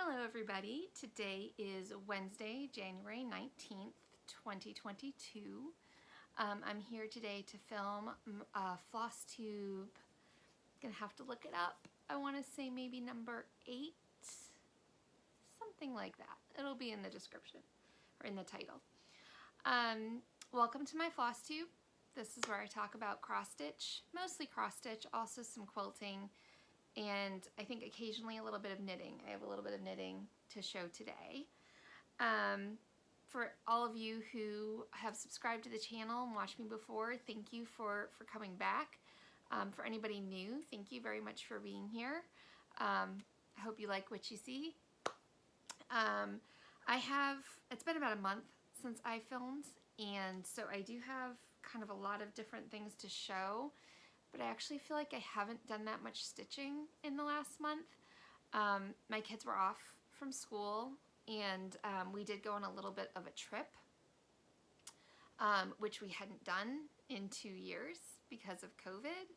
Hello everybody, today is Wednesday, January 19th, 2022. I'm here today to film Flosstube. Gonna have to look it up. I want to say maybe number 8, something like that. It'll be in the description or in the title. Welcome to my Flosstube. This is where I talk about cross stitch, mostly cross stitch, also some quilting, and I think occasionally a little bit of knitting. I have a little bit of knitting to show today. For all of you who have subscribed to the channel and watched me before, thank you for coming back. For anybody new, thank you very much for being here. I hope you like what you see. It's been about a month since I filmed, and so I do have kind of a lot of different things to show. But I actually feel like I haven't done that much stitching in the last month. My kids were off from school, and we did go on a little bit of a trip, which we hadn't done in 2 years because of COVID.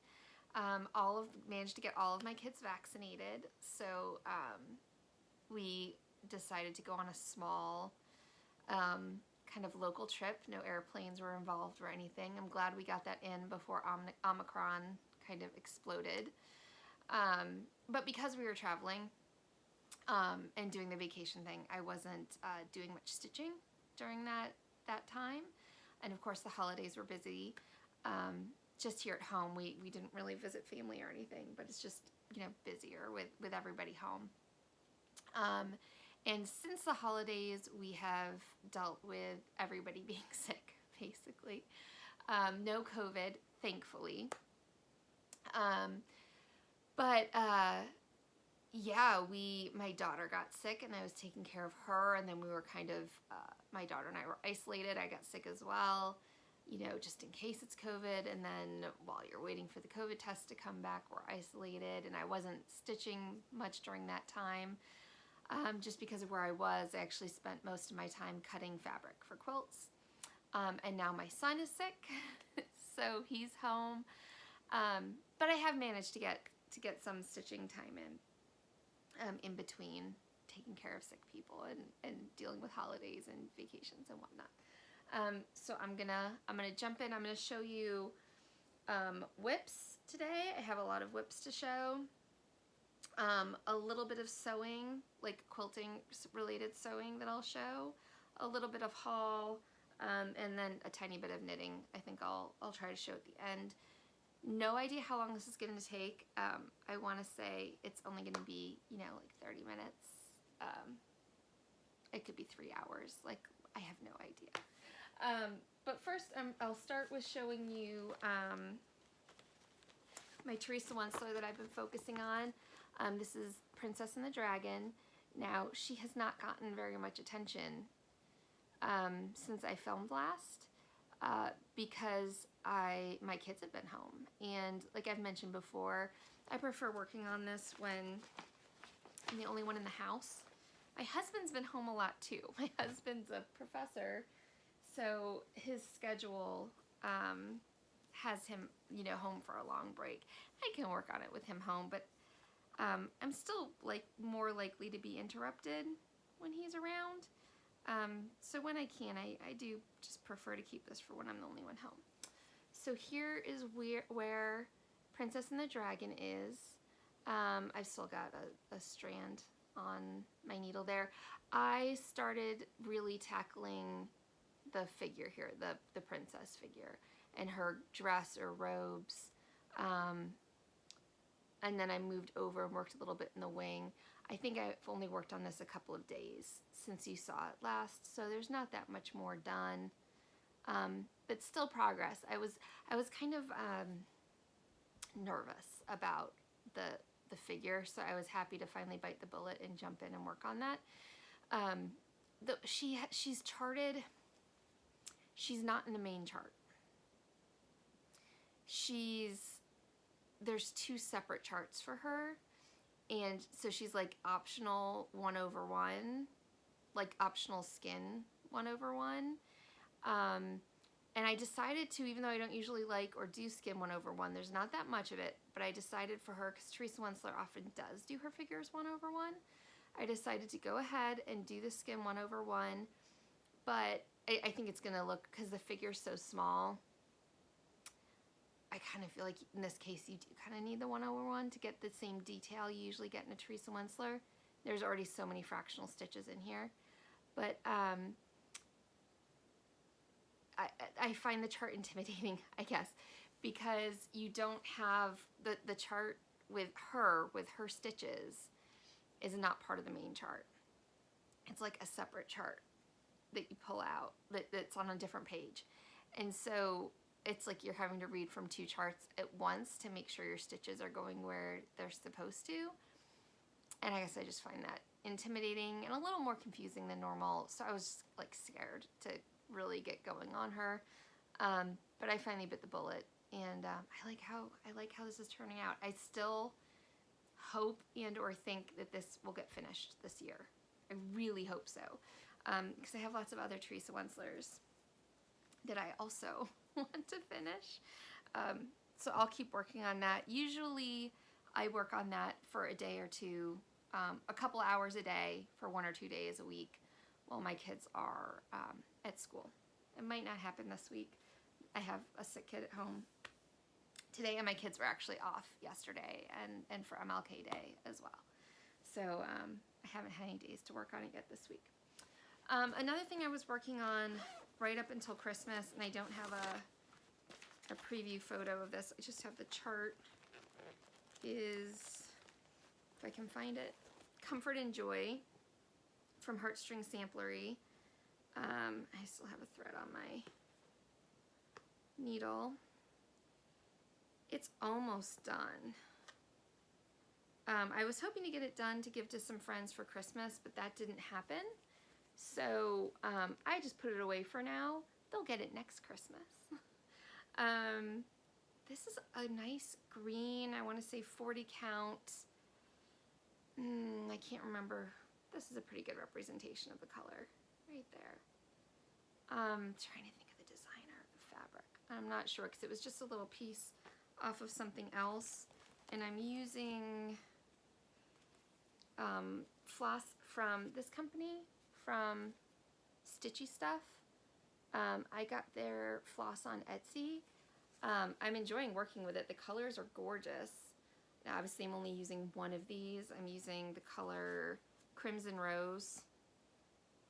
Managed to get all of my kids vaccinated, so we decided to go on a small kind of local trip. No airplanes were involved or anything. I'm glad we got that in before Omicron kind of exploded. But because we were traveling and doing the vacation thing, I wasn't doing much stitching during that time. And of course the holidays were busy. Just here at home, we didn't really visit family or anything, but it's just, you know, busier with everybody home. And since the holidays, we have dealt with everybody being sick, basically. No COVID, thankfully. Yeah, my daughter got sick, and I was taking care of her, and then we were kind of, my daughter and I were isolated. I got sick as well, you know, just in case it's COVID, and then while you're waiting for the COVID test to come back, we're isolated, and I wasn't stitching much during that time. Just because of where I was, I actually spent most of my time cutting fabric for quilts. And now my son is sick, so he's home. But I have managed to get some stitching time in between taking care of sick people and dealing with holidays and vacations and whatnot. So I'm gonna jump in. I'm gonna show you WIPs today. I have a lot of WIPs to show. A little bit of sewing, like quilting related sewing that I'll show, a little bit of haul, and then a tiny bit of knitting. I think I'll try to show at the end. No idea how long this is going to take. I want to say it's only going to be, you know, like 30 minutes. It could be 3 hours. Like, I have no idea. But first, I'll start with showing you my Teresa Wentzler that I've been focusing on. This is Princess and the Dragon. Now, she has not gotten very much attention since I filmed last because my kids have been home. And like I've mentioned before, I prefer working on this when I'm the only one in the house. My husband's been home a lot too. My husband's a professor, so his schedule has him, you know, home for a long break. I can work on it with him home, but I'm still more likely to be interrupted when he's around. So when I can, I do just prefer to keep this for when I'm the only one home. So here is where Princess and the Dragon is. I've still got a strand on my needle there. I started really tackling the figure here, the princess figure, and her dress or robes. And then I moved over and worked a little bit in the wing. I think I've only worked on this a couple of days since you saw it last, so there's not that much more done, but still progress. I was kind of nervous about the figure, so I was happy to finally bite the bullet and jump in and work on that. She's charted. She's not in the main chart. There's 2 separate charts for her, and so she's like optional 1/1, like optional skin 1/1. And I decided to, even though I don't usually like or do skin 1/1, there's not that much of it, but I decided for her, because Teresa Wentzler often does do her figures 1/1, I decided to go ahead and do the skim 1/1, but I think it's gonna look, because the figure's so small, I kind of feel like in this case you do kind of need the 1/1 to get the same detail you usually get in a Teresa Winsler. There's already so many fractional stitches in here, but I find the chart intimidating, I guess, because you don't have the chart with her stitches is not part of the main chart. It's like a separate chart that you pull out that's on a different page. And so it's like you're having to read from 2 charts at once to make sure your stitches are going where they're supposed to. And I guess I just find that intimidating and a little more confusing than normal. So I was like scared to really get going on her. But I finally bit the bullet, and I like how this is turning out. I still hope and or think that this will get finished this year. I really hope so, because I have lots of other Teresa Winslers that I also want to finish. So I'll keep working on that. Usually I work on that for a day or two, a couple hours a day for 1 or 2 days a week while my kids are at school. It might not happen this week. I have a sick kid at home today, and my kids were actually off yesterday and for MLK Day as well. So I haven't had any days to work on it yet this week. Another thing I was working on right up until Christmas, and I don't have a preview photo of this, I just have the chart, is, if I can find it, Comfort and Joy from Heartstring Samplery. I still have a thread on my needle. It's almost done. I was hoping to get it done to give to some friends for Christmas, but that didn't happen. So I just put it away for now. They'll get it next Christmas. This is a nice green, I want to say 40 count. I can't remember. This is a pretty good representation of the color right there. Trying to think of the designer of the fabric. I'm not sure, because it was just a little piece off of something else, and I'm using floss from this company, from Stitchy Stuff. I got their floss on Etsy. I'm enjoying working with it. The colors are gorgeous. Now, obviously I'm only using one of these. I'm using the color Crimson Rose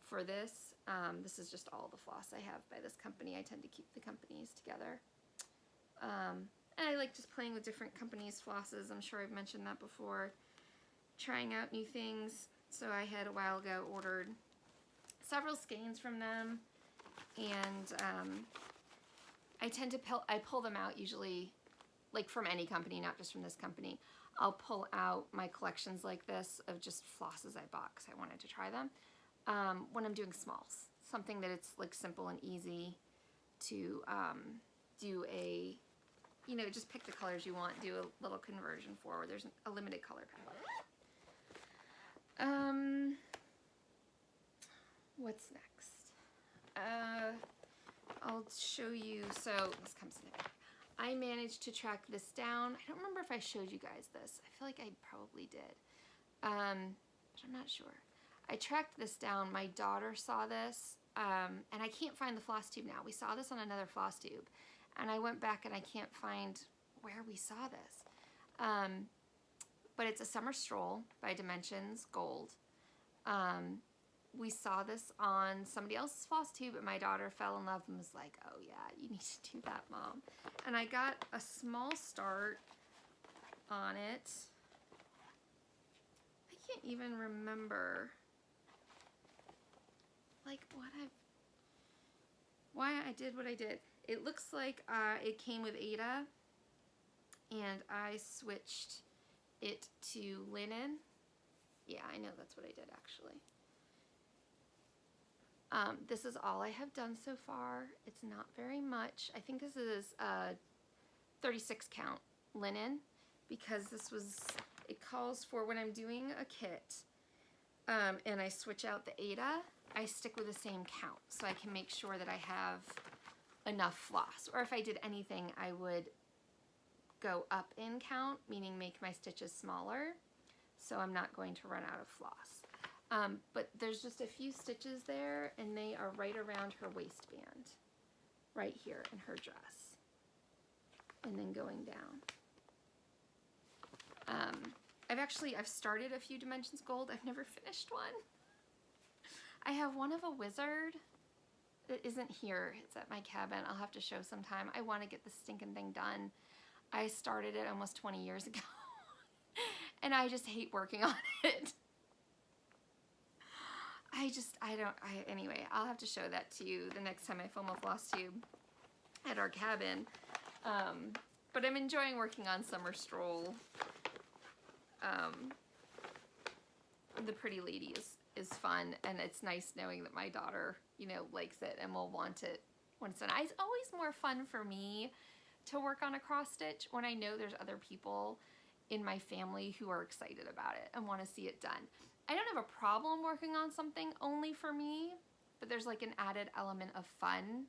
for this. This is just all the floss I have by this company. I tend to keep the companies together. And I like just playing with different companies' flosses. I'm sure I've mentioned that before. Trying out new things. So I had a while ago ordered several skeins from them, and I tend to pull them out usually, like from any company, not just from this company. I'll pull out my collections like this of just flosses I bought because I wanted to try them when I'm doing smalls. Something that it's like simple and easy to do a, you know, just pick the colors you want, do a little conversion for. There's a limited color palette. What's next? I'll show you. So this comes in the back. I managed to track this down. I don't remember if I showed you guys this. I feel like I probably did, but I'm not sure. I tracked this down. My daughter saw this, and I can't find the Flosstube now. We saw this on another Flosstube, and I went back and I can't find where we saw this. But it's a Summer Stroll by Dimensions Gold. We saw this on somebody else's Flosstube, and my daughter fell in love and was like, oh yeah, you need to do that, Mom. And I got a small start on it. I can't even remember like why I did what I did. It looks like it came with Ada, and I switched it to linen. Yeah, I know that's what I did actually. This is all I have done so far. It's not very much. I think this is 36 count linen, because this was, it calls for when I'm doing a kit and I switch out the Ada, I stick with the same count so I can make sure that I have enough floss. Or if I did anything, I would go up in count, meaning make my stitches smaller so I'm not going to run out of floss. But there's just a few stitches there, and they are right around her waistband, right here in her dress, and then going down. I've started a few Dimensions Gold. I've never finished one. I have one of a wizard. It isn't here. It's at my cabin. I'll have to show sometime. I want to get this stinking thing done. I started it almost 20 years ago. And I just hate working on it. Anyway, I'll have to show that to you the next time I film a Flosstube at our cabin. But I'm enjoying working on Summer Stroll. The Pretty Lady is fun, and it's nice knowing that my daughter, you know, likes it and will want it when it's done. It's always more fun for me to work on a cross stitch when I know there's other people in my family who are excited about it and want to see it done. I don't have a problem working on something only for me, but there's like an added element of fun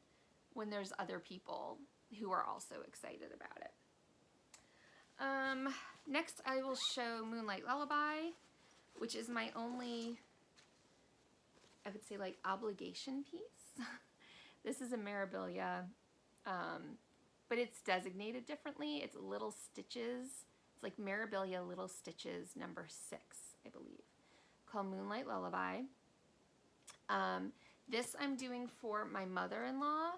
when there's other people who are also excited about it. Next I will show Moonlight Lullaby, which is my only, I would say, like, obligation piece. This is a Mirabilia, but it's designated differently. It's Little Stitches. It's like Mirabilia Little Stitches number 6, I believe, called Moonlight Lullaby. This I'm doing for my mother-in-law,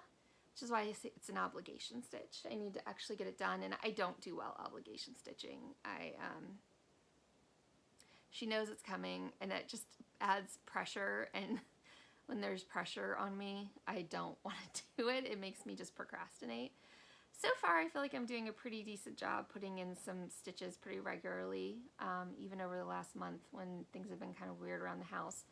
which is why I say it's an obligation stitch. I need to actually get it done, and I don't do well obligation stitching. She knows it's coming, and it just adds pressure, and when there's pressure on me, I don't want to do it. It makes me just procrastinate. So far, I feel like I'm doing a pretty decent job putting in some stitches pretty regularly, even over the last month when things have been kind of weird around the house.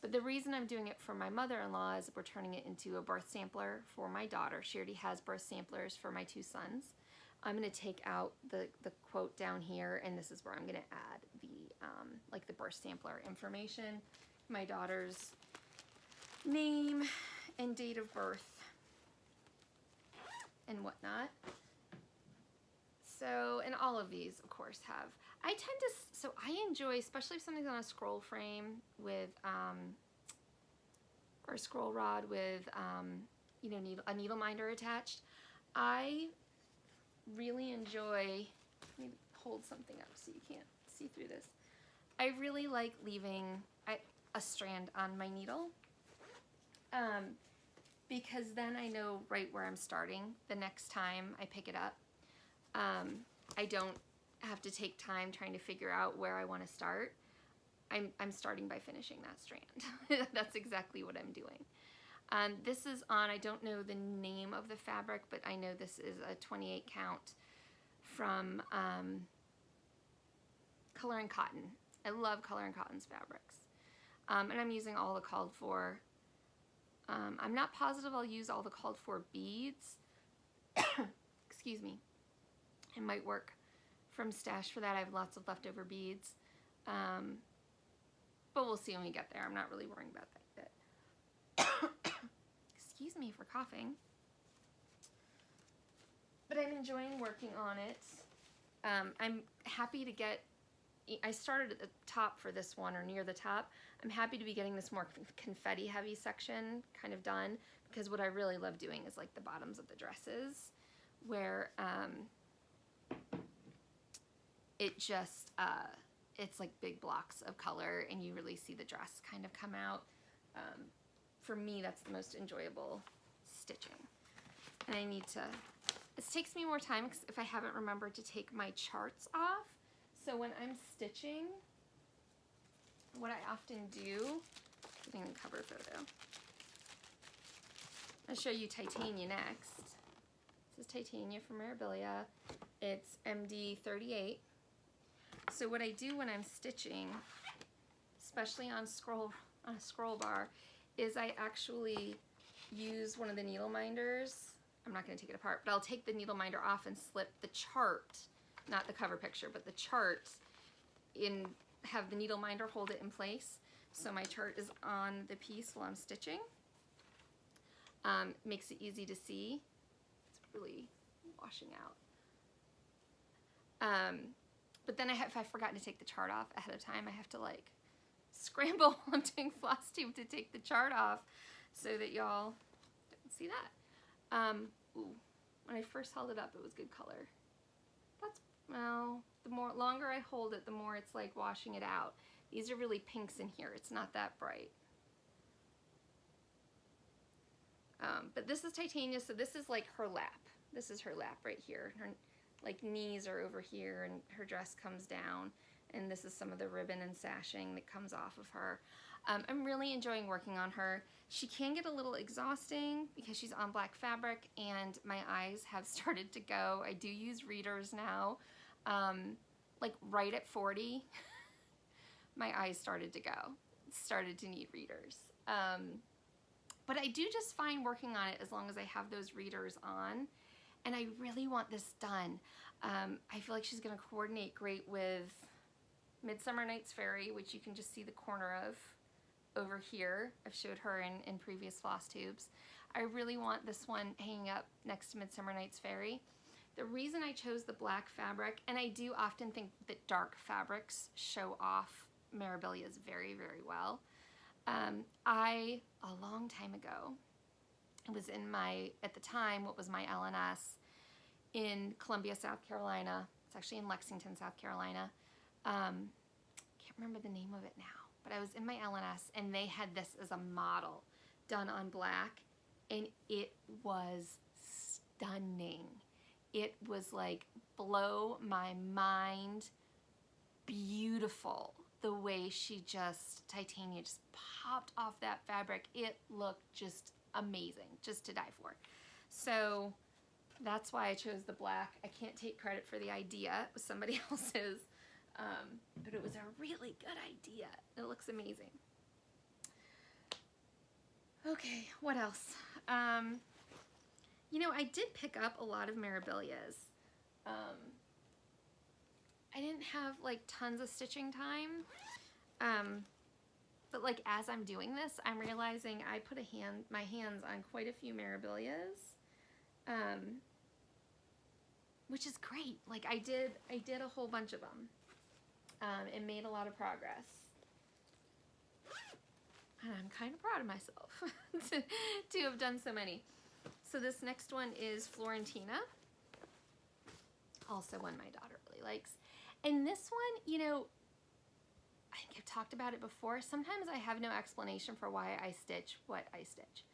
But the reason I'm doing it for my mother-in-law is we're turning it into a birth sampler for my daughter. She already has birth samplers for my 2 sons. I'm going to take out the quote down here, and this is where I'm going to add the like the birth sampler information, my daughter's name and date of birth and whatnot. So, and all of these, of course, have, I enjoy, especially if something's on a scroll frame with, or a scroll rod with, you know, a needle minder attached. I really enjoy, let me hold something up so you can't see through this. I really like leaving a strand on my needle, because then I know right where I'm starting the next time I pick it up. I don't have to take time trying to figure out where I want to start. I'm starting by finishing that strand. That's exactly what I'm doing. This is on, I don't know the name of the fabric, but I know this is a 28 count from Color and Cotton. I love Color and Cotton's fabrics. And I'm using all the called for. I'm not positive I'll use all the called for beads. Excuse me. It might work from stash for that. I have lots of leftover beads. But we'll see when we get there. I'm not really worrying about that. Excuse me for coughing. But I'm enjoying working on it. I'm happy to get, I started at the top for this one, or near the top. I'm happy to be getting this more confetti heavy section kind of done, because what I really love doing is like the bottoms of the dresses, where it just, it's like big blocks of color and you really see the dress kind of come out. For me, that's the most enjoyable stitching. And I need to, this takes me more time if I haven't remembered to take my charts off. So when I'm stitching, what I often do, getting the cover photo, I'll show you Titania next. This is Titania from Mirabilia. It's MD 38. So what I do when I'm stitching, especially on a scroll bar, is I actually use one of the needle minders. I'm not going to take it apart, but I'll take the needle minder off and slip the chart, not the cover picture, but the chart in, have the needle minder hold it in place. So my chart is on the piece while I'm stitching. Makes it easy to see. It's really washing out. But then if I've forgotten to take the chart off ahead of time, I have to like scramble while I'm doing Flosstube to take the chart off so that y'all don't see that. Ooh, when I first held it up, it was good color. That's, well, the longer I hold it, the more it's like washing it out. These are really pinks in here. It's not that bright. But this is Titania, so this is like her lap. This is her lap right here. Her like knees are over here and her dress comes down. And this is some of the ribbon and sashing that comes off of her. I'm really enjoying working on her. She can get a little exhausting because she's on black fabric and my eyes have started to go. I do use readers now. Like right at 40, my eyes started to go. Started to need readers. But I do just fine working on it as long as I have those readers on. And I really want this done. I feel like she's gonna coordinate great with Midsummer Night's Fairy, which you can just see the corner of over here. I've showed her in previous Flosstubes. I really want this one hanging up next to Midsummer Night's Fairy. The reason I chose the black fabric, and I do often think that dark fabrics show off Mirabilias very, very well. A long time ago, it was in my, at the time, what was my LNS in Columbia, South Carolina. It's actually in Lexington, South Carolina. Can't remember the name of it now, but I was in my LNS and they had this as a model done on black and it was stunning. It was like blow my mind, beautiful. The way she just, Titania just popped off that fabric. It looked just amazing, just to die for. So that's why I chose the black. I can't take credit for the idea. It was somebody else's. But it was a really good idea. It looks amazing. Okay, what else? You know, I did pick up a lot of Mirabilias. I didn't have like tons of stitching time. But like as I'm doing this, I'm realizing I put my hands on quite a few Mirabilias. Which is great. Like I did a whole bunch of them. And made a lot of progress. And I'm kind of proud of myself to have done so many. So this next one is Florentina. Also one my daughter really likes. And this one, you know, I think I've talked about it before. Sometimes I have no explanation for why I stitch what I stitch.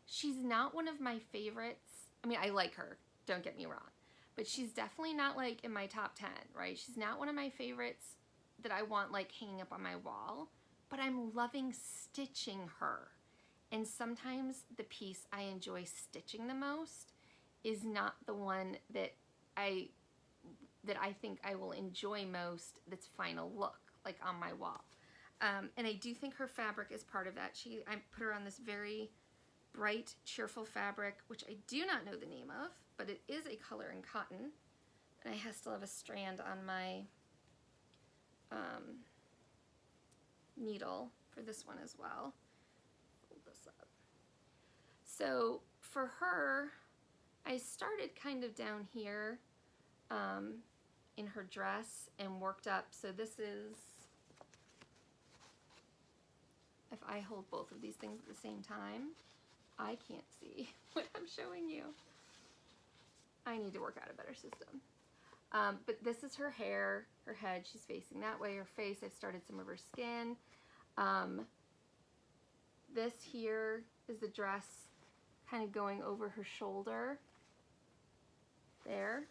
She's not one of my favorites. I mean, I like her, don't get me wrong. But she's definitely not like in my top 10, right? She's not one of my favorites that I want like hanging up on my wall, but I'm loving stitching her. And sometimes the piece I enjoy stitching the most is not the one that I think I will enjoy most that's final look, like on my wall. And I do think her fabric is part of that. I put her on this very bright, cheerful fabric, which I do not know the name of, but it is a color in cotton. And I still have a strand on my needle for this one as well. Fold this up. So for her, I started kind of down here in her dress and worked up. So this is, if I hold both of these things at the same time, I can't see what I'm showing you. I need to work out a better system. But this is her hair, her head, she's facing that way, her face, I've started some of her skin. This here is the dress kind of going over her shoulder, there.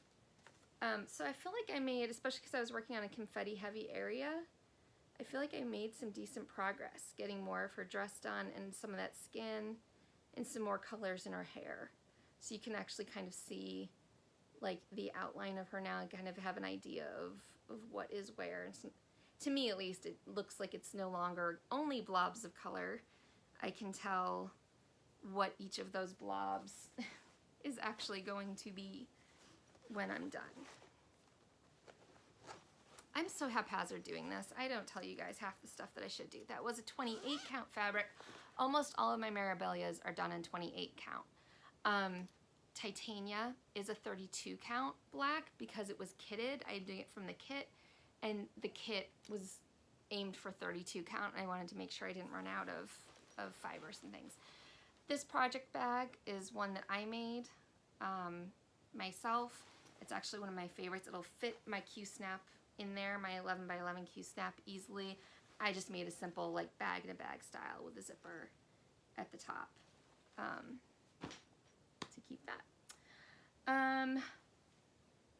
So I feel like I made, especially because I was working on a confetti heavy area, I feel like I made some decent progress getting more of her dress done and some of that skin and some more colors in her hair. So you can actually kind of see like the outline of her now and kind of have an idea of what is where. And some, to me at least, it looks like it's no longer only blobs of color. I can tell what each of those blobs is actually going to be when I'm done. I'm so haphazard doing this. I don't tell you guys half the stuff that I should do. That was a 28 count fabric. Almost all of my Mirabilias are done in 28 count. Titania is a 32 count black because it was kitted. I'm doing it from the kit. and the kit was aimed for 32 count, and I wanted to make sure I didn't run out of fibers and things. This project bag is one that I made myself. It's actually one of my favorites. It'll fit my Q-snap in there, my 11 by 11 Q-snap easily. I just made a simple like bag in a bag style with a zipper at the top to keep that.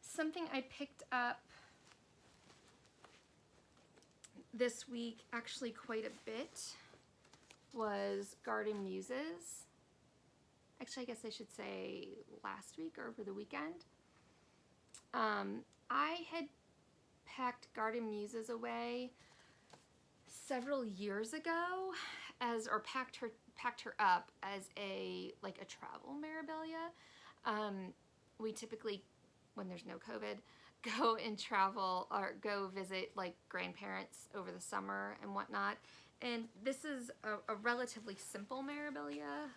Something I picked up this week, actually quite a bit, was Garden Muses. Actually, I guess I should say last week or over the weekend. I had packed Garden Muses away several years ago or packed her up as a travel memorabilia. We typically, when there's no COVID, go and travel or go visit like grandparents over the summer and whatnot. And this is a relatively simple memorabilia.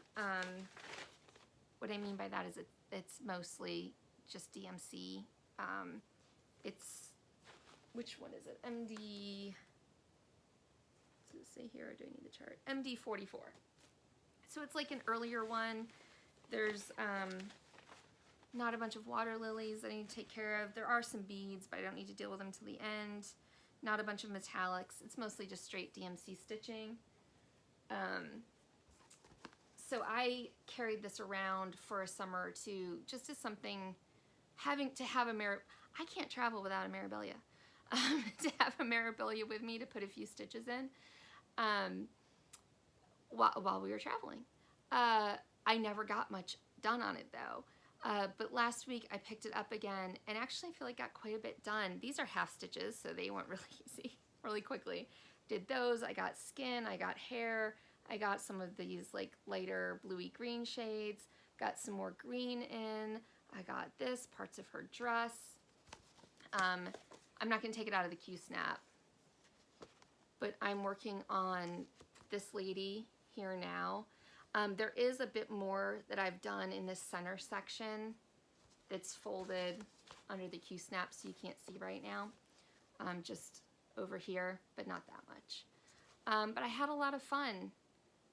What I mean by that is it's mostly just DMC. It's, which one is it? MD, does it say here or do I need the chart? MD 44. So it's like an earlier one. There's not a bunch of water lilies that I need to take care of. There are some beads, but I don't need to deal with them till the end. Not a bunch of metallics. It's mostly just straight DMC stitching. So I carried this around for a summer or two, just as something, having to have I can't travel without a memorabilia. To have a memorabilia with me to put a few stitches in while we were traveling. I never got much done on it though. But last week I picked it up again and actually I feel like got quite a bit done. These are half stitches, so they went really easy, really quickly. Did those, I got skin, I got hair, I got some of these like lighter bluey green shades, got some more green in, I got this, parts of her dress. I'm not gonna take it out of the Q-snap, but I'm working on this lady here now. There is a bit more that I've done in this center section that's folded under the Q-snap, so you can't see right now. Just over here, but not that much. But I had a lot of fun,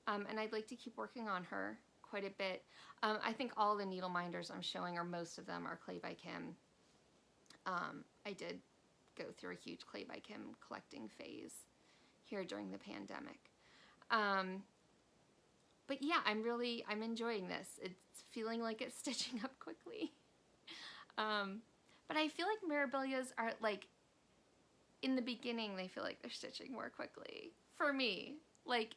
and I'd like to keep working on her quite a bit. I think all the needle minders I'm showing, or most of them, are Clay by Kim. I did go through a huge Clay by Kim collecting phase here during the pandemic. But yeah, I'm enjoying this. It's feeling like it's stitching up quickly. But I feel like memorabilias are like, in the beginning, they feel like they're stitching more quickly. For me, like,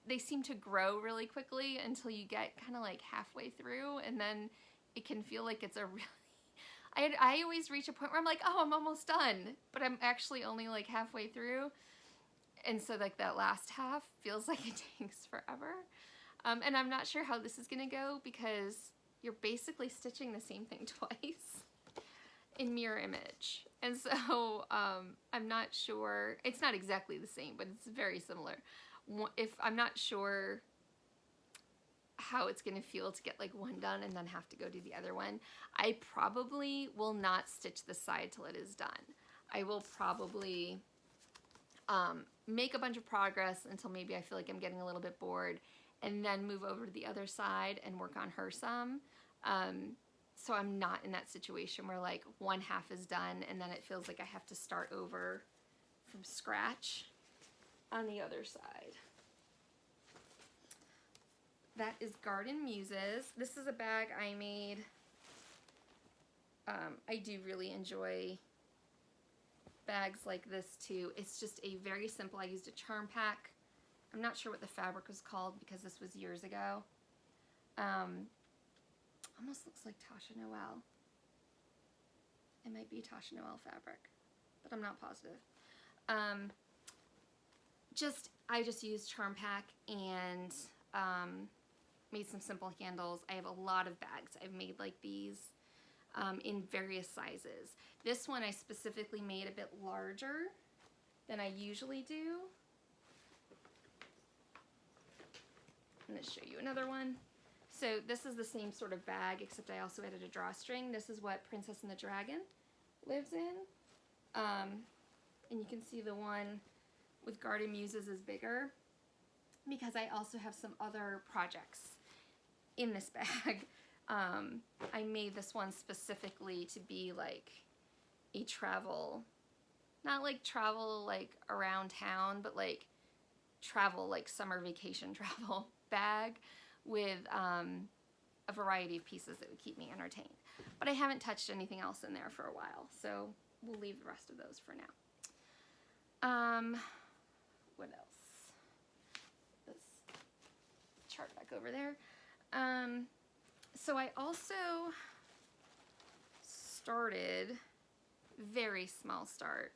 they seem to grow really quickly until you get kind of like halfway through, and then it can feel like it's a really, I always reach a point where I'm like, oh, I'm almost done, but I'm actually only like halfway through. And so like that last half feels like it takes forever. And I'm not sure how this is gonna go because you're basically stitching the same thing twice in mirror image. And so I'm not sure, it's not exactly the same, but it's very similar. If I'm not sure how it's gonna feel to get like one done and then have to go do the other one, I probably will not stitch the side till it is done. I will probably make a bunch of progress until maybe I feel like I'm getting a little bit bored, and then move over to the other side and work on her some. So I'm not in that situation where like one half is done and then it feels like I have to start over from scratch on the other side. That is Garden Muses. This is a bag I made. I do really enjoy bags like this too. It's just a very simple, I used a charm pack. I'm not sure what the fabric was called because this was years ago. Almost looks like Tasha Noel. It might be Tasha Noel fabric, but I'm not positive. I just used charm pack and made some simple handles. I have a lot of bags. I've made like these in various sizes. This one I specifically made a bit larger than I usually do. I'm going to show you another one. So this is the same sort of bag, except I also added a drawstring. This is what Princess and the Dragon lives in. and you can see the one with Garden Muses is bigger because I also have some other projects in this bag. I made this one specifically to be like a travel, not like travel like around town, but like travel, like summer vacation travel bag with a variety of pieces that would keep me entertained. But I haven't touched anything else in there for a while, so we'll leave the rest of those for now. What else? This chart back over there. So I also started, very small start,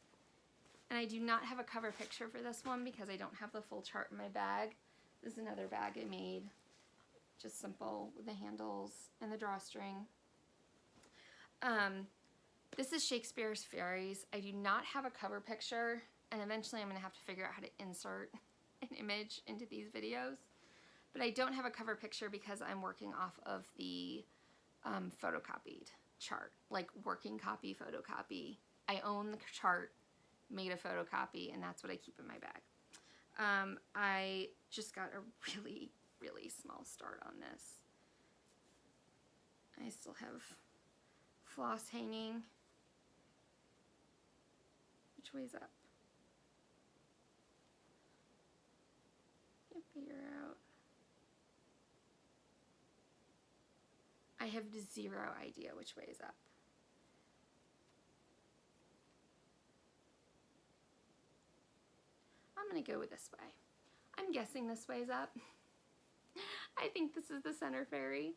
and I do not have a cover picture for this one because I don't have the full chart in my bag. This is another bag I made, just simple with the handles and the drawstring. This is Shakespeare's Fairies. I do not have a cover picture, and eventually I'm going to have to figure out how to insert an image into these videos. But I don't have a cover picture because I'm working off of the photocopied chart, like working copy, photocopy. I own the chart, made a photocopy, and that's what I keep in my bag. I just got a really, really small start on this. I still have floss hanging. Which way's up? Can't figure out. I have zero idea which way is up. I'm gonna go with this way. I'm guessing this way's up. I think this is the center fairy.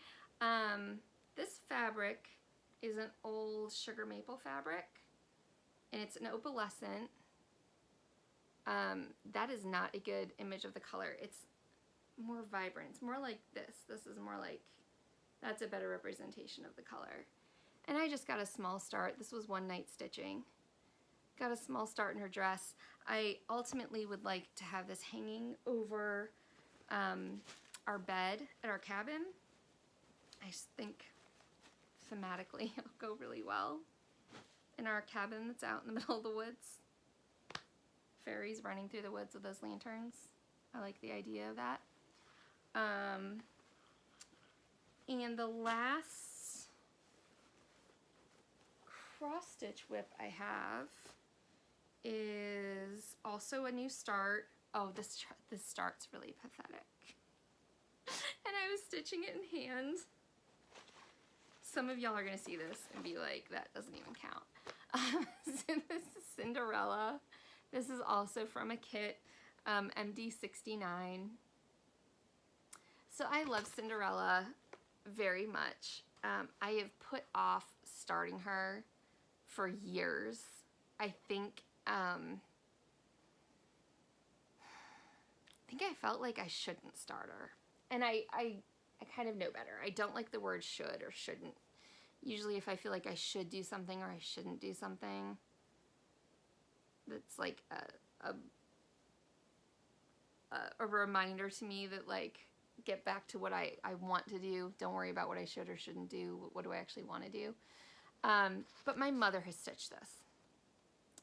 This fabric is an old sugar maple fabric, and it's an opalescent. That is not a good image of the color. It's more vibrant. It's more like this. This is more like, that's a better representation of the color. And I just got a small start. This was one night stitching. Got a small start in her dress. I ultimately would like to have this hanging over our bed at our cabin. I just think thematically it'll go really well in our cabin that's out in the middle of the woods. Fairies running through the woods with those lanterns. I like the idea of that. And the last cross stitch whip I have is also a new start. Oh, this start's really pathetic. And I was stitching it in hand. Some of y'all are gonna see this and be like, that doesn't even count. So this is Cinderella. This is also from a kit, MD69. So I love Cinderella very much. I have put off starting her for years. I think I felt like I shouldn't start her. And I kind of know better. I don't like the word should or shouldn't. Usually if I feel like I should do something or I shouldn't do something, that's like a reminder to me that, like, get back to what I want to do. Don't worry about what I should or shouldn't do. What do I actually want to do? But my mother has stitched this.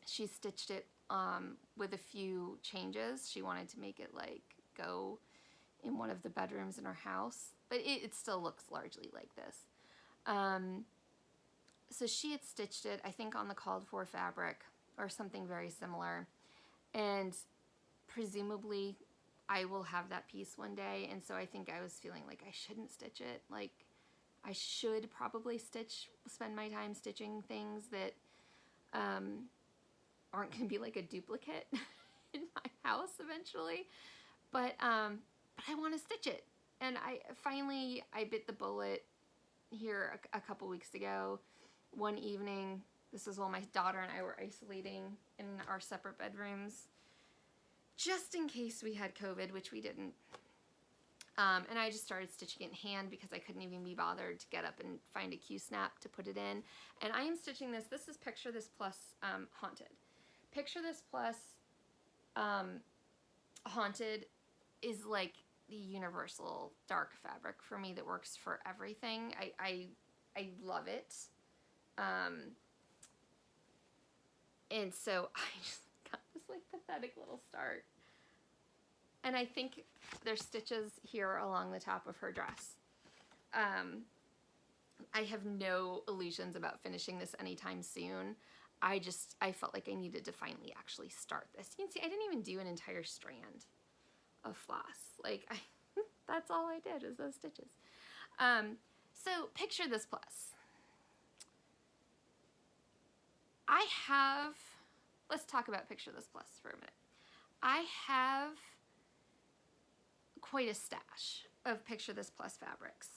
She stitched it with a few changes. She wanted to make it like go in one of the bedrooms in our house, but it still looks largely like this. So she had stitched it, I think, on the called for fabric or something very similar, and presumably I will have that piece one day. And so I think I was feeling like I shouldn't stitch it. Like, I should probably spend my time stitching things that aren't going to be like a duplicate in my house eventually. But I want to stitch it. And I bit the bullet here a couple weeks ago. One evening, this is while my daughter and I were isolating in our separate bedrooms, just in case we had COVID, which we didn't. And I just started stitching it in hand because I couldn't even be bothered to get up and find a Q-snap to put it in. And I am stitching this. This is Picture This Plus Haunted. Picture This Plus Haunted is like the universal dark fabric for me that works for everything. I love it. And so I just like pathetic little start. And I think there's stitches here along the top of her dress. I have no illusions about finishing this anytime soon. I felt like I needed to finally actually start this. You can see I didn't even do an entire strand of floss. Like, that's all I did, is those stitches. So picture this plus. Let's talk about picture this plus for a minute. I have quite a stash of picture this plus fabrics.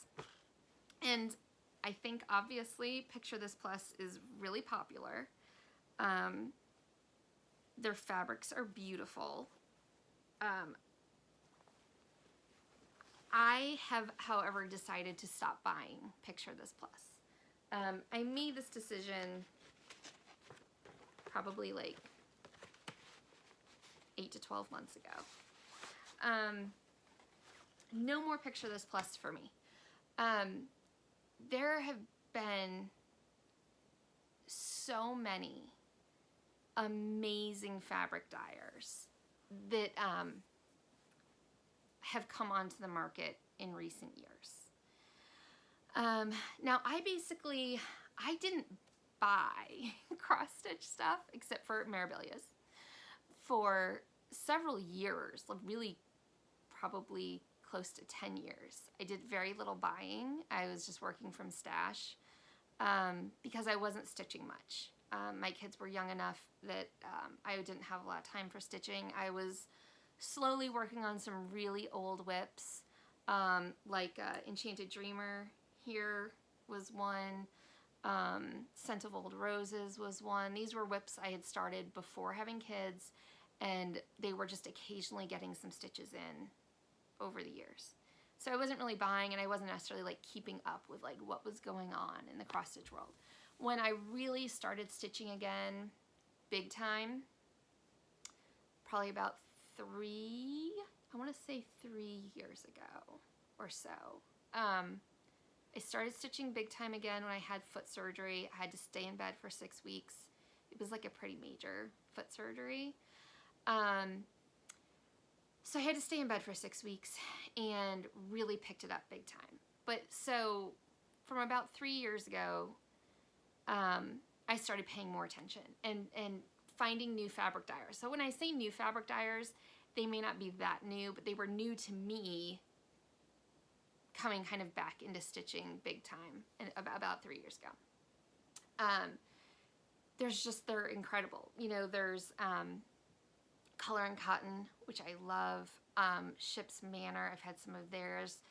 And I think obviously picture this plus is really popular. Their fabrics are beautiful. I have, however, decided to stop buying picture this plus. I made this decision probably like 8 to 12 months ago. No more picture this plus for me. There have been so many amazing fabric dyers that have come onto the market in recent years. Now I didn't buy cross-stitch stuff except for Mirabilia's for several years, really probably close to 10 years. I did very little buying. I was just working from stash because I wasn't stitching much. My kids were young enough that I didn't have a lot of time for stitching. I was slowly working on some really old whips, like Enchanted Dreamer here was one. Scent of Old Roses was one. These were whips I had started before having kids, and they were just occasionally getting some stitches in over the years. So I wasn't really buying, and I wasn't necessarily like keeping up with like what was going on in the cross stitch world. When I really started stitching again, big time, probably about 3 years ago or so. I started stitching big time again when I had foot surgery. I had to stay in bed for 6 weeks. It was like a pretty major foot surgery. So I had to stay in bed for 6 weeks and really picked it up big time. But so from about 3 years ago, I started paying more attention and finding new fabric dyers. So when I say new fabric dyers, they may not be that new, but they were new to me coming kind of back into stitching big time and about 3 years ago. They're incredible. You know, there's Color and Cotton, which I love. Ship's Manor, I've had some of theirs.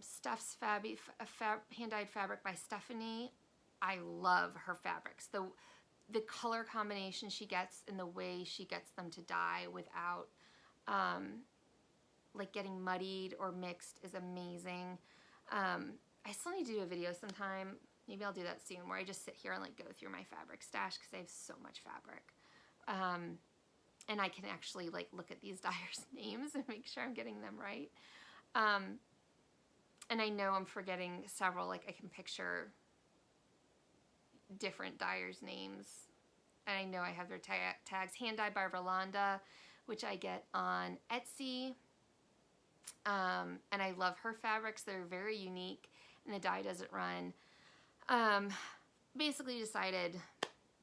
Steph's hand-dyed fabric by Stephanie. I love her fabrics. The color combination she gets and the way she gets them to dye without like getting muddied or mixed is amazing. I still need to do a video sometime. Maybe I'll do that soon, where I just sit here and like go through my fabric stash because I have so much fabric. And I can actually like look at these dyers' names and make sure I'm getting them right. And I know I'm forgetting several, like I can picture different dyers' names. And I know I have their tags. Hand Dyed by Rolanda, which I get on Etsy. And I love her fabrics. They're very unique and the dye doesn't run. Basically decided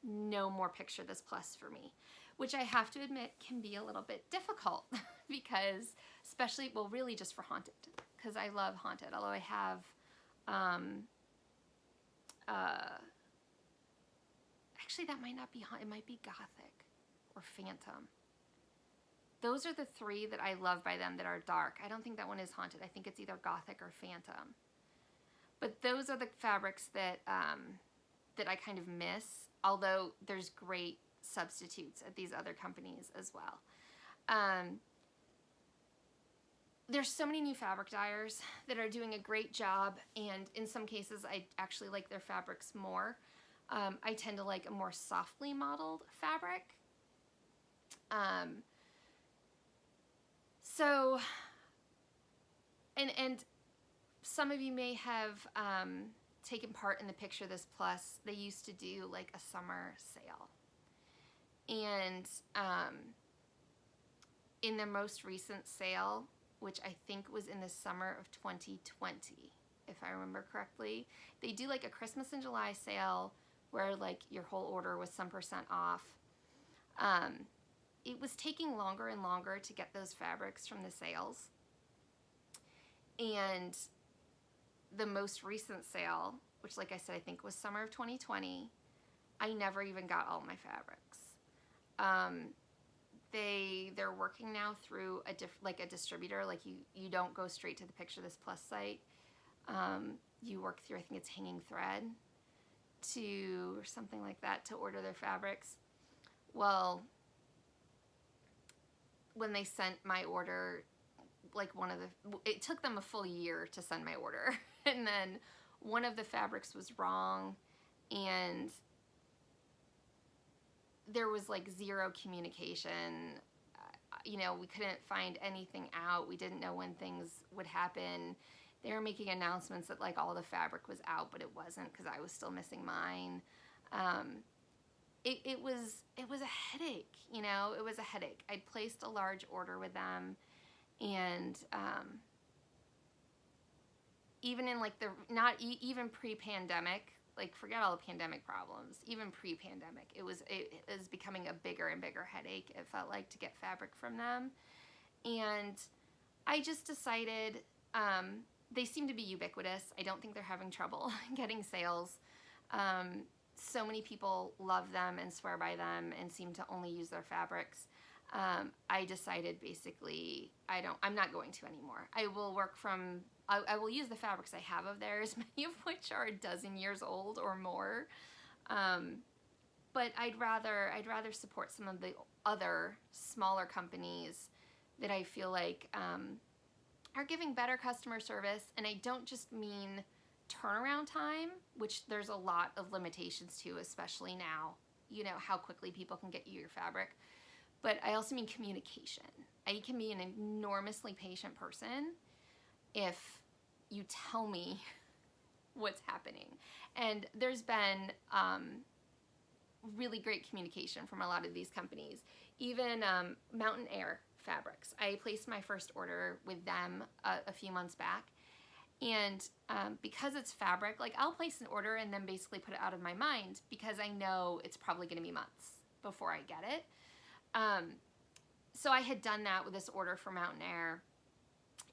no more picture this plus for me, which I have to admit can be a little bit difficult because especially, well, really just for Haunted, because I love Haunted, although I have, actually that might not be Haunted, it might be Gothic or Phantom. Those are the three that I love by them that are dark. I don't think that one is Haunted. I think it's either Gothic or Phantom. But those are the fabrics that that I kind of miss, although there's great substitutes at these other companies as well. There's so many new fabric dyers that are doing a great job, and in some cases I actually like their fabrics more. I tend to like a more softly modeled fabric. So, and some of you may have taken part in the Picture This Plus. They used to do like a summer sale. And in the most recent sale, which I think was in the summer of 2020, if I remember correctly, they do like a Christmas in July sale where like your whole order was some % off. It was taking longer and longer to get those fabrics from the sales. And the most recent sale, which like I said, I think was summer of 2020, I never even got all my fabrics. They're working now through a distributor. Like you don't go straight to the Picture This Plus site. You work through, I think it's Hanging Thread or something like that, to order their fabrics. Well, when they sent my order, like it took them a full year to send my order. And then one of the fabrics was wrong, and there was like zero communication. You know, we couldn't find anything out. We didn't know when things would happen. They were making announcements that like all the fabric was out, but it wasn't, because I was still missing mine. It was a headache, you know, it was a headache. I'd placed a large order with them, and even in like even pre-pandemic, like forget all the pandemic problems, even pre-pandemic, it was becoming a bigger and bigger headache, it felt like, to get fabric from them. And I just decided, they seem to be ubiquitous. I don't think they're having trouble getting sales. So many people love them and swear by them and seem to only use their fabrics. I decided basically I'm not going to anymore. I will use the fabrics I have of theirs, many of which are a dozen years old or more. But I'd rather support some of the other smaller companies that I feel like are giving better customer service. And I don't just mean turnaround time, which there's a lot of limitations to, especially now, you know, how quickly people can get you your fabric. But I also mean communication. I can be an enormously patient person if you tell me what's happening. And there's been really great communication from a lot of these companies. Even Mountain Air Fabrics. I placed my first order with them a few months back. And because it's fabric, like I'll place an order and then basically put it out of my mind, because I know it's probably going to be months before I get it. So I had done that with this order for Mountain Air,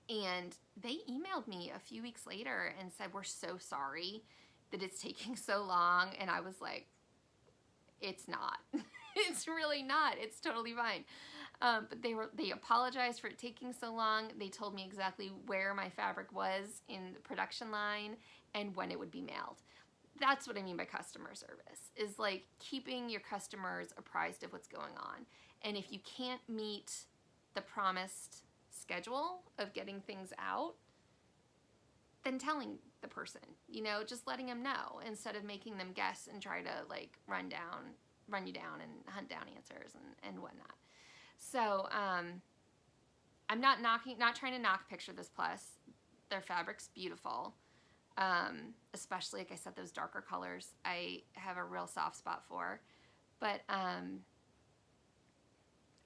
and they emailed me a few weeks later and said, "We're so sorry that it's taking so long." And I was like, it's not. It's really not. It's totally fine. But they apologized for it taking so long. They told me exactly where my fabric was in the production line and when it would be mailed. That's what I mean by customer service, is like keeping your customers apprised of what's going on. And if you can't meet the promised schedule of getting things out, then telling the person, you know, just letting them know instead of making them guess and try to like run you down and hunt down answers and whatnot. So I'm not trying to knock Picture This Plus. Their fabric's beautiful. Especially, like I said, those darker colors I have a real soft spot for. But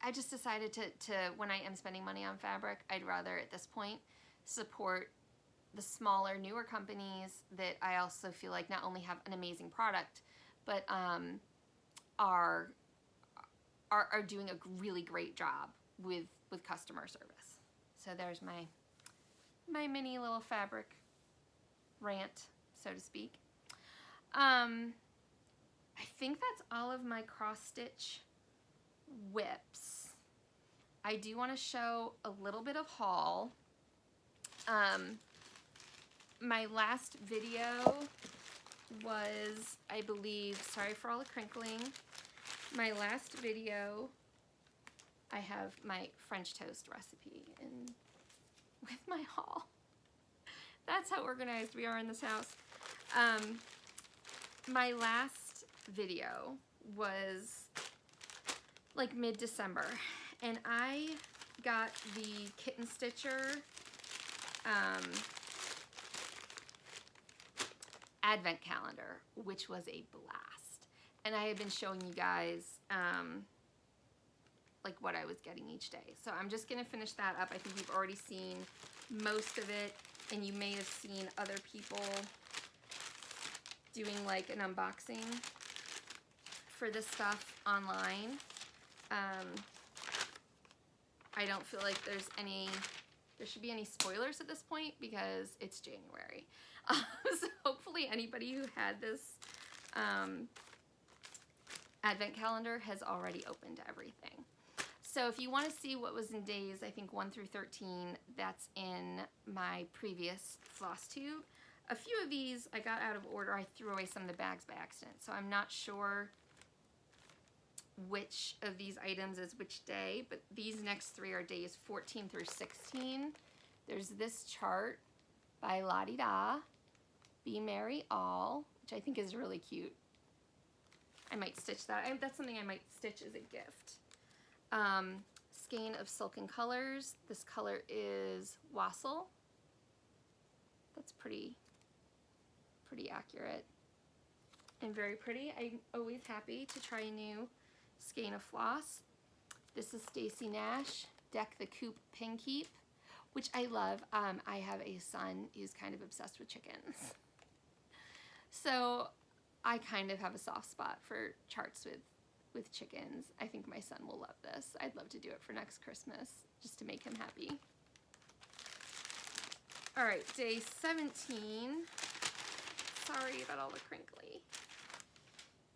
I just decided to when I am spending money on fabric, I'd rather at this point support the smaller, newer companies that I also feel like not only have an amazing product, but are doing a really great job with customer service. So there's my mini little fabric rant, so to speak. I think that's all of my cross stitch whips. I do want to show a little bit of haul. My last video was, I believe, sorry for all the crinkling. My last video, I have my French toast recipe with my haul. That's how organized we are in this house. My last video was like mid-December, and I got the Kitten Stitcher Advent calendar, which was a blast. And I had been showing you guys like what I was getting each day. So I'm just gonna finish that up. I think you've already seen most of it, and you may have seen other people doing like an unboxing for this stuff online. I don't feel like there should be any spoilers at this point because it's January. So hopefully anybody who had this advent calendar has already opened everything. So if you want to see what was in days, I think 1 through 13, that's in my previous Flosstube. A few of these I got out of order. I threw away some of the bags by accident, so I'm not sure which of these items is which day, but these next 3 are days 14 through 16. There's this chart by La-Di-Da, Be Merry All, which I think is really cute. I might stitch that. That's something I might stitch as a gift. Skein of Silken Colors. This color is Wassail. That's pretty accurate and very pretty. I'm always happy to try a new skein of floss. This is Stacy Nash, Deck the Coop Pin Keep, which I love. I have a son who's kind of obsessed with chickens. So I kind of have a soft spot for charts with chickens. I think my son will love this. I'd love to do it for next Christmas just to make him happy. All right, day 17, sorry about all the crinkly,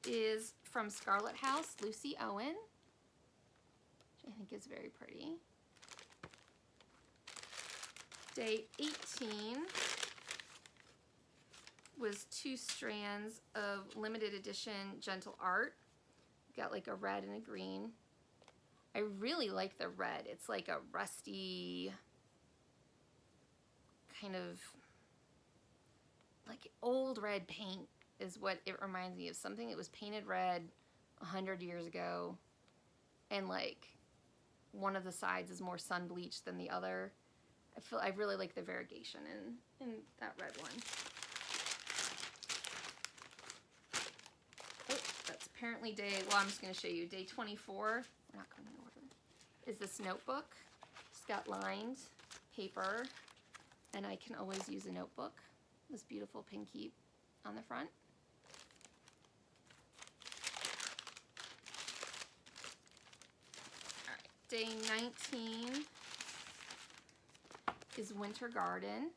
is from Scarlet House, Lucy Owen, which I think is very pretty. Day 18 was 2 strands of limited edition Gentle Art. Got like a red and a green. I really like the red. It's like a rusty, kind of like old red paint is what it reminds me of. Something that was painted red 100 years ago, and like one of the sides is more sun bleached than the other. I really like the variegation in that red one. Oh, that's apparently well, I'm just going to show you. Day 24, we're not going in order, is this notebook. It's got lined paper, and I can always use a notebook. This beautiful pin keep on the front. All right, day 19 is Winter Garden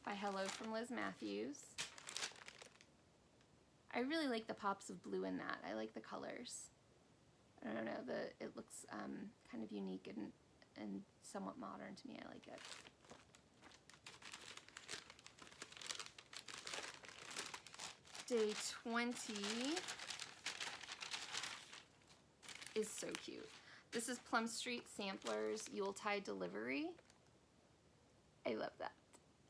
by Hello from Liz Matthews. I really like the pops of blue in that. I like the colors. I don't know, it looks kind of unique and somewhat modern to me. I like it. Day 20 is so cute. This is Plum Street Samplers Yuletide Delivery. I love that.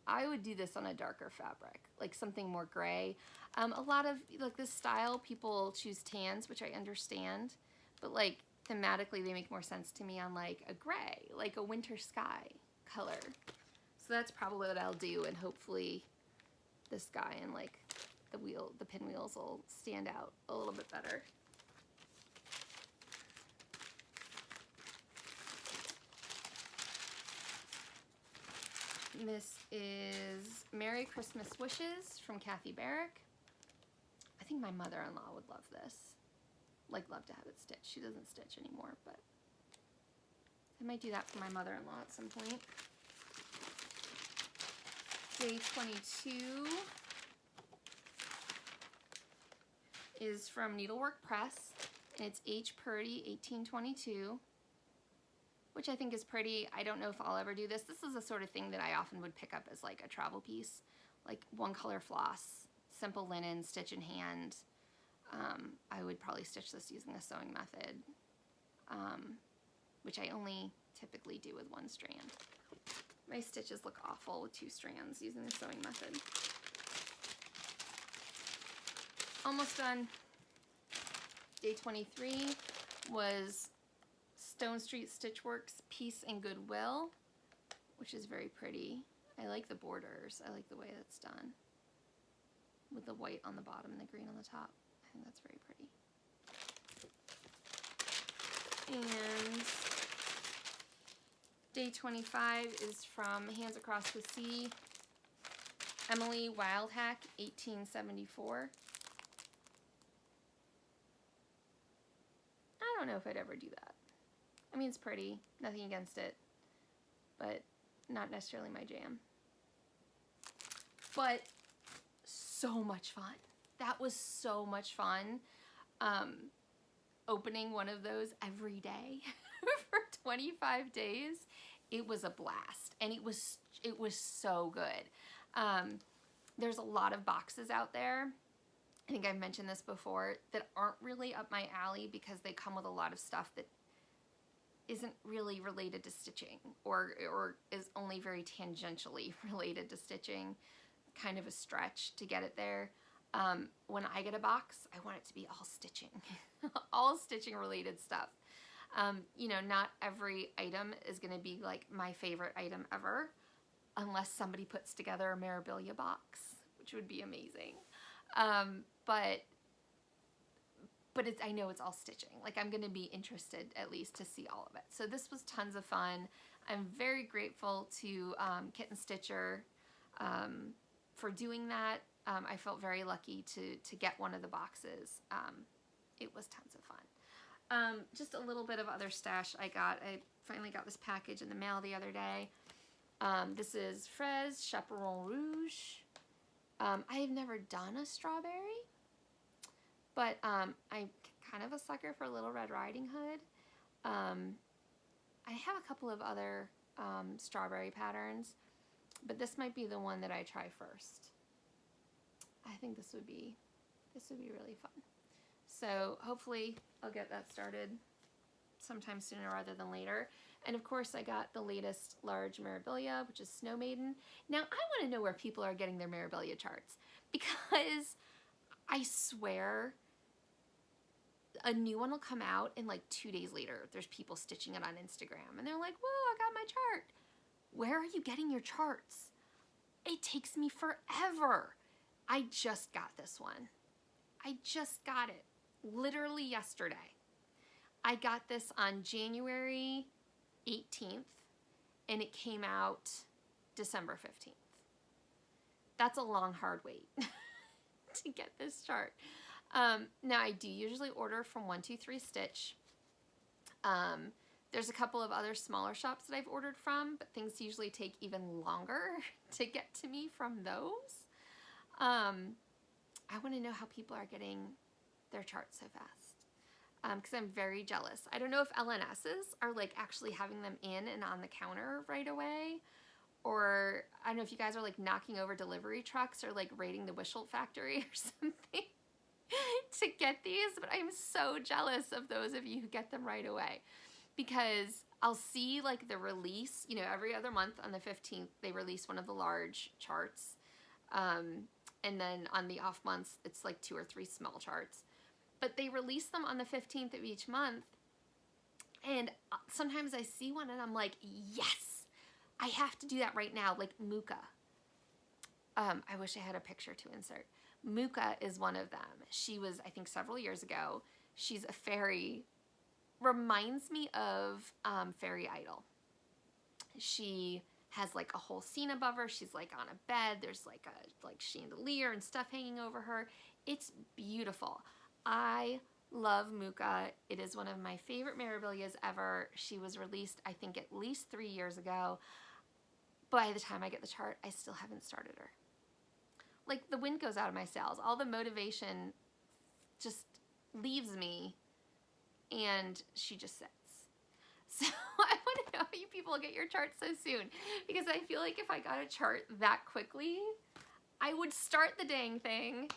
I would do this on a darker fabric, like something more gray. A lot of like this style, people choose tans, which I understand, but like thematically they make more sense to me on like a gray, like a winter sky color. So that's probably what I'll do, and hopefully the sky and like the pinwheels will stand out a little bit better. This is Merry Christmas Wishes from Kathy Barrick. I think my mother-in-law would love this. Like, love to have it stitched. She doesn't stitch anymore, but I might do that for my mother-in-law at some point. Day 22 is from Needlework Press, and it's H. Purdy 1822. Which I think is pretty. I don't know if I'll ever do this. This is the sort of thing that I often would pick up as like a travel piece, like one color floss, simple linen, stitch in hand. I would probably stitch this using the sewing method, which I only typically do with 1 strand. My stitches look awful with 2 strands using the sewing method. Almost done. Day 23 was Stone Street Stitchworks Peace and Goodwill, which is very pretty. I like the borders. I like the way that's done. with the white on the bottom and the green on the top. I think that's very pretty. And day 25 is from Hands Across the Sea, Emily Wildhack, 1874. I don't know if I'd ever do that. I mean, it's pretty, nothing against it, but not necessarily my jam. But so much fun. That was so much fun. Opening one of those every day for 25 days. It was a blast, and it was so good. There's a lot of boxes out there, I think I've mentioned this before, that aren't really up my alley because they come with a lot of stuff that isn't really related to stitching, or is only very tangentially related to stitching. Kind of a stretch to get it there. When I get a box, I want it to be all stitching, all stitching related stuff. You know, not every item is going to be like my favorite item ever, unless somebody puts together a memorabilia box, which would be amazing. But I know it's all stitching. Like, I'm going to be interested at least to see all of it. So this was tons of fun. I'm very grateful to Kit and Stitcher for doing that. I felt very lucky to get one of the boxes. It was tons of fun. Just a little bit of other stash I got. I finally got this package in the mail the other day. This is Fraise Chaperon Rouge. I have never done a strawberry, but I'm kind of a sucker for Little Red Riding Hood. I have a couple of other strawberry patterns, but this might be the one that I try first. I think this would be really fun. So hopefully I'll get that started sometime sooner rather than later. And of course I got the latest large Mirabilia, which is Snow Maiden. Now I want to know where people are getting their Mirabilia charts, because I swear a new one will come out and like 2 days later there's people stitching it on Instagram and they're like, whoa, I got my chart. Where are you getting your charts? It takes me forever. I just got this one. I just got it literally yesterday. I got this on January 18th and it came out December 15th. That's a long, hard wait to get this chart. Now I do usually order from 123 Stitch. There's a couple of other smaller shops that I've ordered from, but things usually take even longer to get to me from those. I want to know how people are getting their charts so fast, because I'm very jealous. I don't know if LNSs are like actually having them in and on the counter right away, or I don't know if you guys are like knocking over delivery trucks or like raiding the Wishelt factory or something to get these, but I'm so jealous of those of you who get them right away, because I'll see like the release, you know, every other month on the 15th, they release one of the large charts. And then on the off months, it's like 2 or 3 small charts. But they release them on the 15th of each month. And sometimes I see one and I'm like, yes, I have to do that right now. Like Muka. I wish I had a picture to insert. Muka is one of them. She was, I think, several years ago. She's a fairy. Reminds me of Fairy Idol. She has like a whole scene above her. She's like on a bed. There's like a chandelier and stuff hanging over her. It's beautiful. I love Muka. It is one of my favorite Mirabilias ever. She was released, I think, at least 3 years ago. By the time I get the chart, I still haven't started her. Like, the wind goes out of my sails. All the motivation just leaves me, and she just sits. So I want to know how you people get your chart so soon, because I feel like if I got a chart that quickly, I would start the dang thing,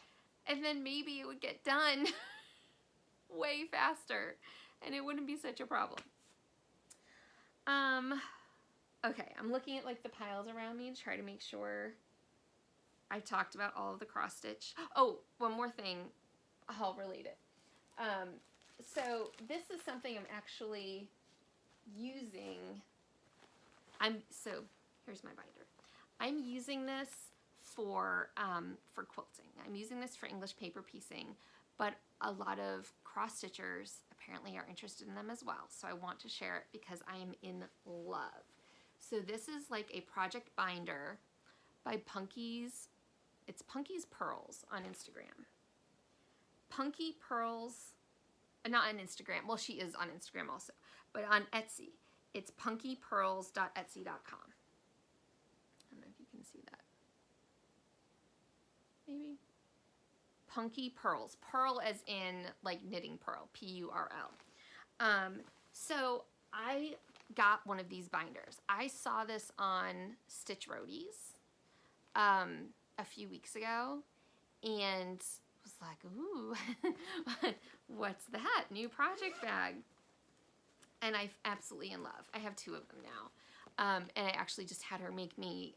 and then maybe it would get done way faster, and it wouldn't be such a problem. Okay, I'm looking at like the piles around me to try to make sure I've talked about all of the cross stitch. Oh, one more thing, haul related. So this is something I'm actually using. So here's my binder. I'm using this for quilting. I'm using this for English paper piecing, but a lot of cross stitchers apparently are interested in them as well. So I want to share it because I am in love. So this is like a project binder by Punky's, it's Punky's Pearls on Instagram. Punky Pearls, not on Instagram, well she is on Instagram also, but on Etsy, it's punkypearls.etsy.com. I don't know if you can see that. Maybe. Punky Pearls. Pearl as in like knitting pearl, P-U-R-L. So I got one of these binders. I saw this on Stitch Roadies a few weeks ago and was like, ooh, what's that? New project bag. And I'm absolutely in love. I have 2 of them now. And I actually just had her make me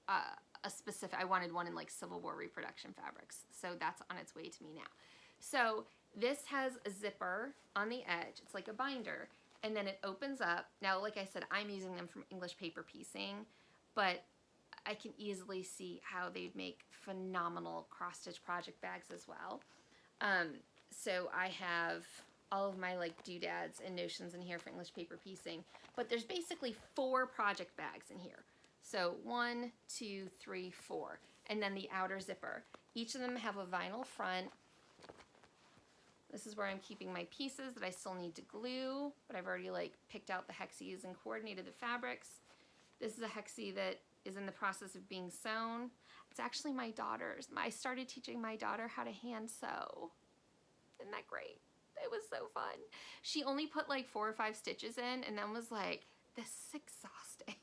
a specific, I wanted one in like Civil War reproduction fabrics. So that's on its way to me now. So this has a zipper on the edge. It's like a binder. And then it opens up. Now, like I said, I'm using them from English paper piecing, but I can easily see how they'd make phenomenal cross-stitch project bags as well. So I have all of my like doodads and notions in here for English paper piecing, but there's basically 4 project bags in here. So 1, 2, 3, 4, and then the outer zipper. Each of them have a vinyl front. This is where I'm keeping my pieces that I still need to glue, but I've already like picked out the hexes and coordinated the fabrics. This is a hexie that is in the process of being sewn. It's actually my daughter's. I started teaching my daughter how to hand sew. Isn't that great? It was so fun. She only put like 4 or 5 stitches in and then was like, this is exhausting.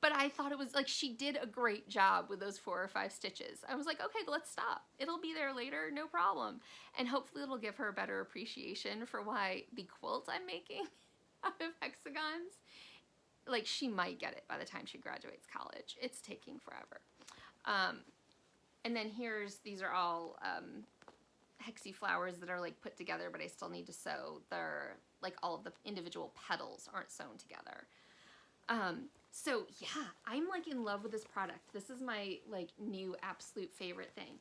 But I thought it was like, she did a great job with those 4 or 5 stitches. I was like, okay, let's stop. It'll be there later, no problem. And hopefully it'll give her a better appreciation for why the quilt I'm making out of hexagons, like she might get it by the time she graduates college. It's taking forever. And then these are all hexie flowers that are like put together, but I still need to sew. They're like all of the individual petals aren't sewn together. So yeah, I'm like in love with this product. This is my like new absolute favorite thing.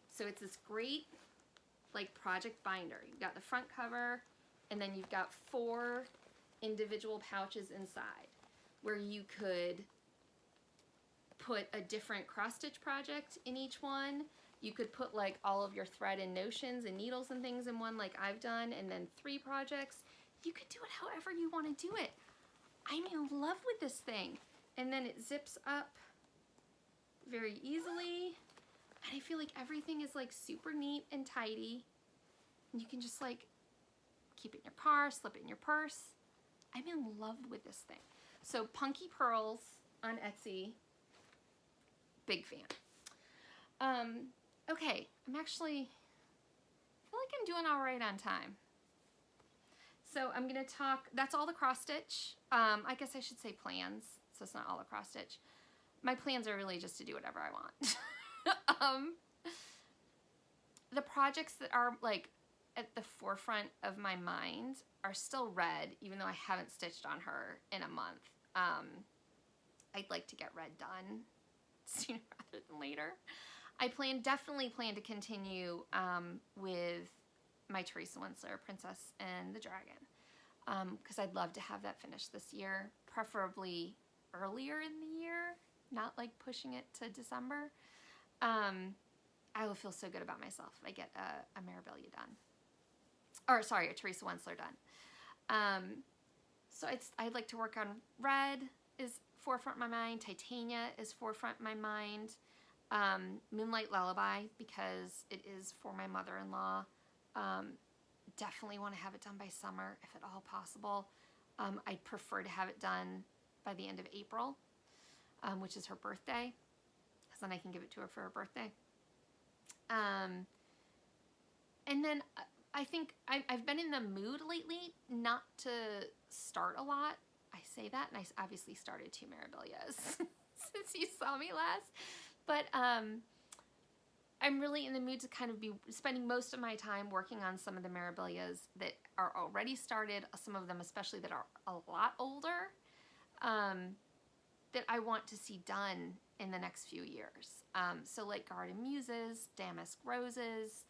So it's this great like project binder. You've got the front cover and then you've got 4 individual pouches inside where you could put a different cross-stitch project in each one. You could put like all of your thread and notions and needles and things in one like I've done, and then 3 projects. You could do it however you want to do it. I'm in love with this thing. And then it zips up very easily. And I feel like everything is like super neat and tidy. And you can just like keep it in your car, slip it in your purse. I'm in love with this thing. So Punky Pearls on Etsy, big fan. Okay, I feel like I'm doing all right on time. So I'm going to talk, that's all the cross stitch. I guess I should say plans, so it's not all the cross stitch. My plans are really just to do whatever I want. The projects that are like at the forefront of my mind are still red, even though I haven't stitched on her in a month. I'd like to get red done sooner rather than later. I definitely plan to continue with my Teresa Winsler, Princess and the Dragon, because I'd love to have that finished this year, preferably earlier in the year, not like pushing it to December. I will feel so good about myself if I get a Mirabilia done. Or sorry, a Teresa Winsler done. So I'd like to work on red is forefront in my mind. Titania is forefront in my mind. Moonlight Lullaby, because it is for my mother-in-law. Definitely want to have it done by summer, if at all possible. I'd prefer to have it done by the end of April, which is her birthday, because then I can give it to her for her birthday. And then I think I've been in the mood lately not to start a lot. I say that, and I obviously started 2 Mirabilias since you saw me last. But I'm really in the mood to kind of be spending most of my time working on some of the Mirabilias that are already started, some of them especially that are a lot older. that I want to see done in the next few years. So like garden muses, damask roses,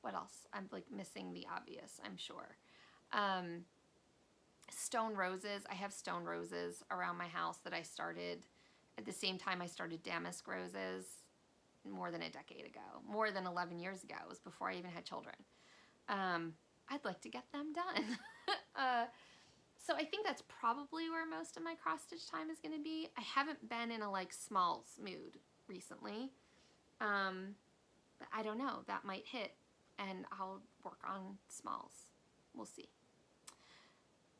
what else? I'm like missing the obvious, I'm sure. Stone roses. I have stone roses around my house that I started at the same time I started damask roses more than a decade ago. More than 11 years ago. It was before I even had children. I'd like to get them done. So I think that's probably where most of my cross stitch time is going to be. I haven't been in a like smalls mood recently. But I don't know. That might hit and I'll work on smalls. We'll see.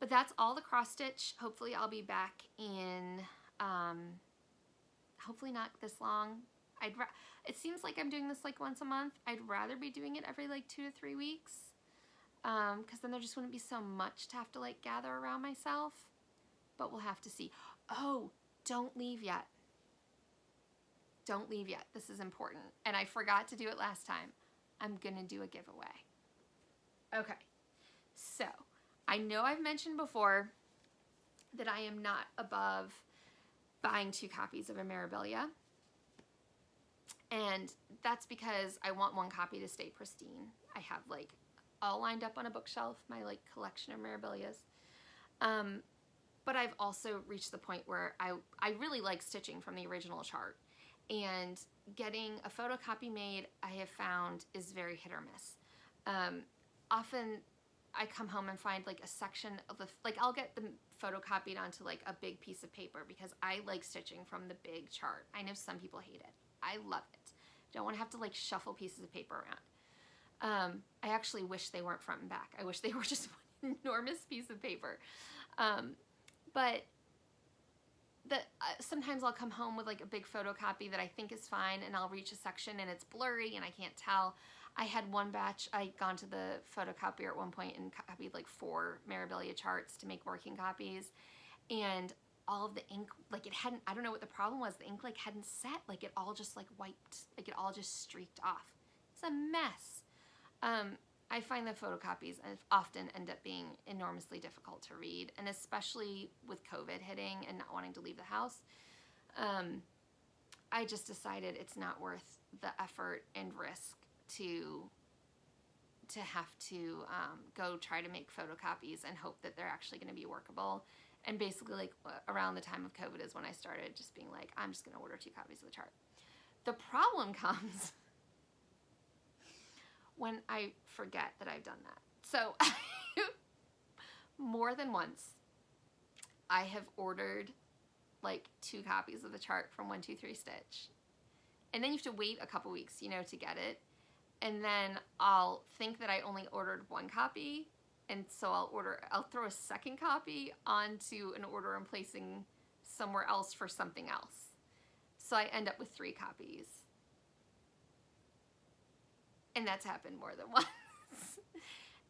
But that's all the cross stitch. Hopefully I'll be back in, hopefully not this long. It seems like I'm doing this like once a month. I'd rather be doing it every like 2 to 3 weeks. Because then there just wouldn't be so much to have to like gather around myself. But we'll have to see. Oh, don't leave yet. Don't leave yet. This is important. And I forgot to do it last time. I'm going to do a giveaway. Okay. So, I know I've mentioned before that I am not above buying 2 copies of a Mirabilia. And that's because I want 1 copy to stay pristine. I have like all lined up on a bookshelf, my like collection of Mirabilias. But I've also reached the point where I really like stitching from the original chart. And getting a photocopy made, I have found, is very hit or miss. Often I come home and find like a section of the, like I'll get them photocopied onto like a big piece of paper because I like stitching from the big chart. I know some people hate it. I love it. Don't want to have to like shuffle pieces of paper around. I actually wish they weren't front and back. I wish they were just one enormous piece of paper. But sometimes I'll come home with like a big photocopy that I think is fine, and I'll reach a section and it's blurry and I can't tell. I had one batch, I'd gone to the photocopier at one point and copied like 4 Mirabilia charts to make working copies, and all of the ink, like it hadn't, I don't know what the problem was, the ink like hadn't set, like it all just like wiped, like it all just streaked off. It's a mess. I find that photocopies often end up being enormously difficult to read, and especially with COVID hitting and not wanting to leave the house, I just decided it's not worth the effort and risk to have to go try to make photocopies and hope that they're actually going to be workable. And basically, like around the time of COVID is when I started just being like, I'm just going to order 2 copies of the chart. The problem comes when I forget that I've done that. So more than once, I have ordered like 2 copies of the chart from 123 Stitch. And then you have to wait a couple weeks, you know, to get it. And then I'll think that I only ordered 1 copy. And so I'll throw a second copy onto an order I'm placing somewhere else for something else. So I end up with 3 copies. And that's happened more than once.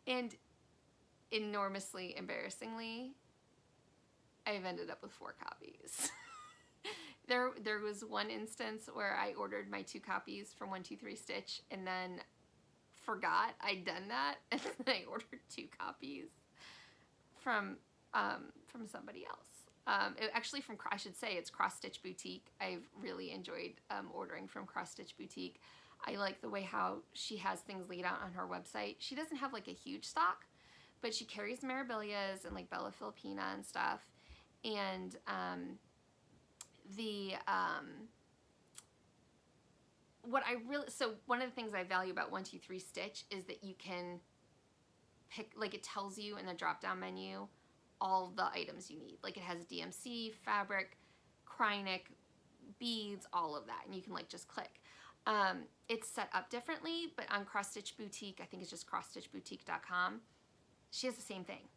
And enormously embarrassingly, I've ended up with 4 copies. There was one instance where I ordered my 2 copies from 123 Stitch and then forgot I'd done that, and then I ordered 2 copies from somebody else. Actually, I should say it's Cross Stitch Boutique. I've really enjoyed ordering from Cross Stitch Boutique. I like the way how she has things laid out on her website. She doesn't have like a huge stock, but she carries Mirabilias and like Bella Filipina and stuff. And so one of the things I value about 123 Stitch is that you can pick, like it tells you in the drop down menu all the items you need. Like it has DMC, fabric, Krynic, beads, all of that, and you can like just click. It's set up differently, but on Cross Stitch Boutique, I think it's just crossstitchboutique.com, she has the same thing.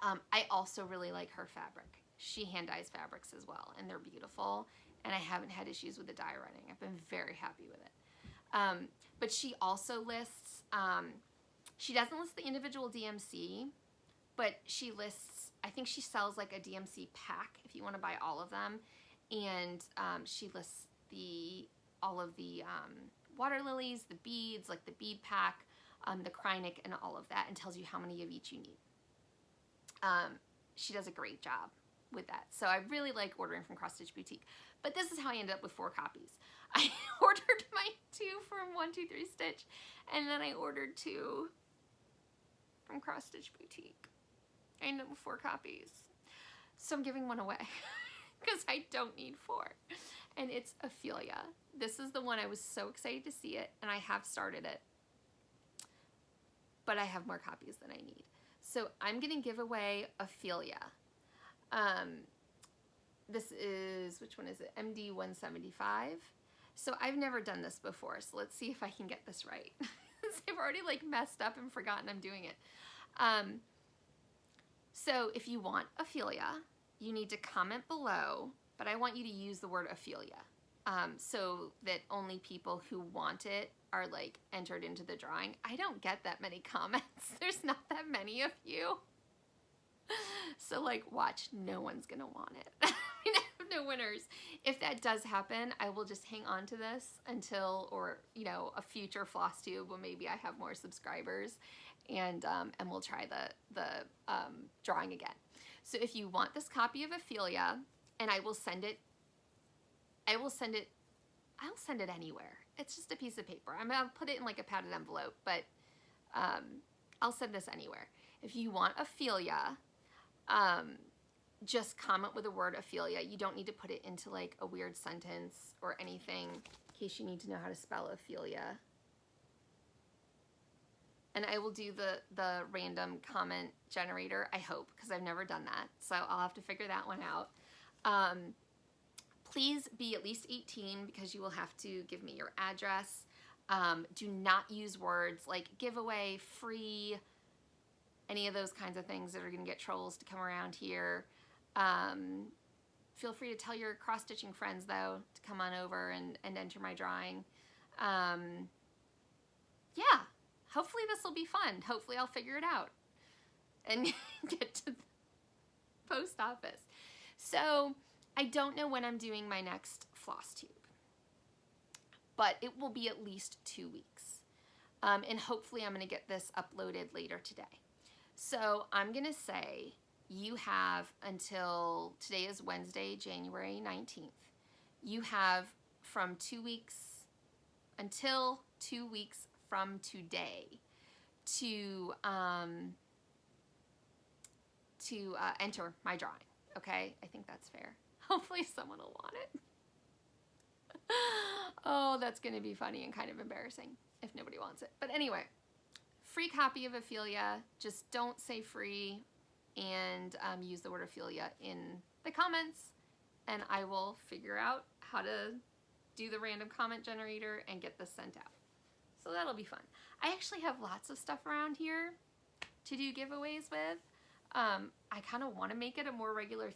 I also really like her fabric. She hand dyes fabrics as well, and they're beautiful, and I haven't had issues with the dye running. I've been very happy with it. But she also lists, she doesn't list the individual DMC, but she lists, I think she sells like a DMC pack if you want to buy all of them, and she lists all of the water lilies, the beads, like the bead pack, the Krynic, and all of that, and tells you how many of each you need. She does a great job with that. So I really like ordering from Cross Stitch Boutique. But this is how I ended up with 4 copies. I ordered my 2 from 123 Stitch, and then I ordered 2 from Cross Stitch Boutique. I ended up with 4 copies. So I'm giving one away because I don't need 4. And it's Ophelia. This is the one I was so excited to see it, and I have started it. But I have more copies than I need. So I'm going to give away Ophelia. This is, which one is it? MD 175. So I've never done this before, so let's see if I can get this right. I've already like messed up and forgotten I'm doing it. So if you want Ophelia, you need to comment below, but I want you to use the word Ophelia, so that only people who want it are like entered into the drawing. I don't get that many comments. There's not that many of you. So like, watch, no one's gonna want it. I have no winners. If that does happen, I will just hang on to this until, or you know, a future Flosstube when maybe I have more subscribers, and we'll try the drawing again. So if you want this copy of Ophelia, and I will send it I'll send it anywhere. It's just a piece of paper. I'm gonna put it in like a padded envelope, but I'll send this anywhere. If you want Ophelia, just comment with the word Ophelia. You don't need to put it into like a weird sentence or anything, in case you need to know how to spell Ophelia. And I will do the random comment generator, I hope, because I've never done that. So I'll have to figure that one out. Please be at least 18 because you will have to give me your address. Do not use words like giveaway, free, any of those kinds of things that are going to get trolls to come around here. Feel free to tell your cross-stitching friends, though, to come on over and enter my drawing. Yeah, hopefully this will be fun. Hopefully I'll figure it out and get to the post office. So I don't know when I'm doing my next Flosstube, but it will be at least 2 weeks. And hopefully I'm going to get this uploaded later today. So I'm going to say you have until, today is Wednesday, January 19th. You have from 2 weeks until 2 weeks from today to enter my drawing. Okay, I think that's fair. Hopefully someone will want it. Oh, that's going to be funny and kind of embarrassing if nobody wants it. But anyway, free copy of Ophelia. Just don't say free, and use the word Ophelia in the comments, and I will figure out how to do the random comment generator and get this sent out. So that'll be fun. I actually have lots of stuff around here to do giveaways with. I kind of want to make it a more regular,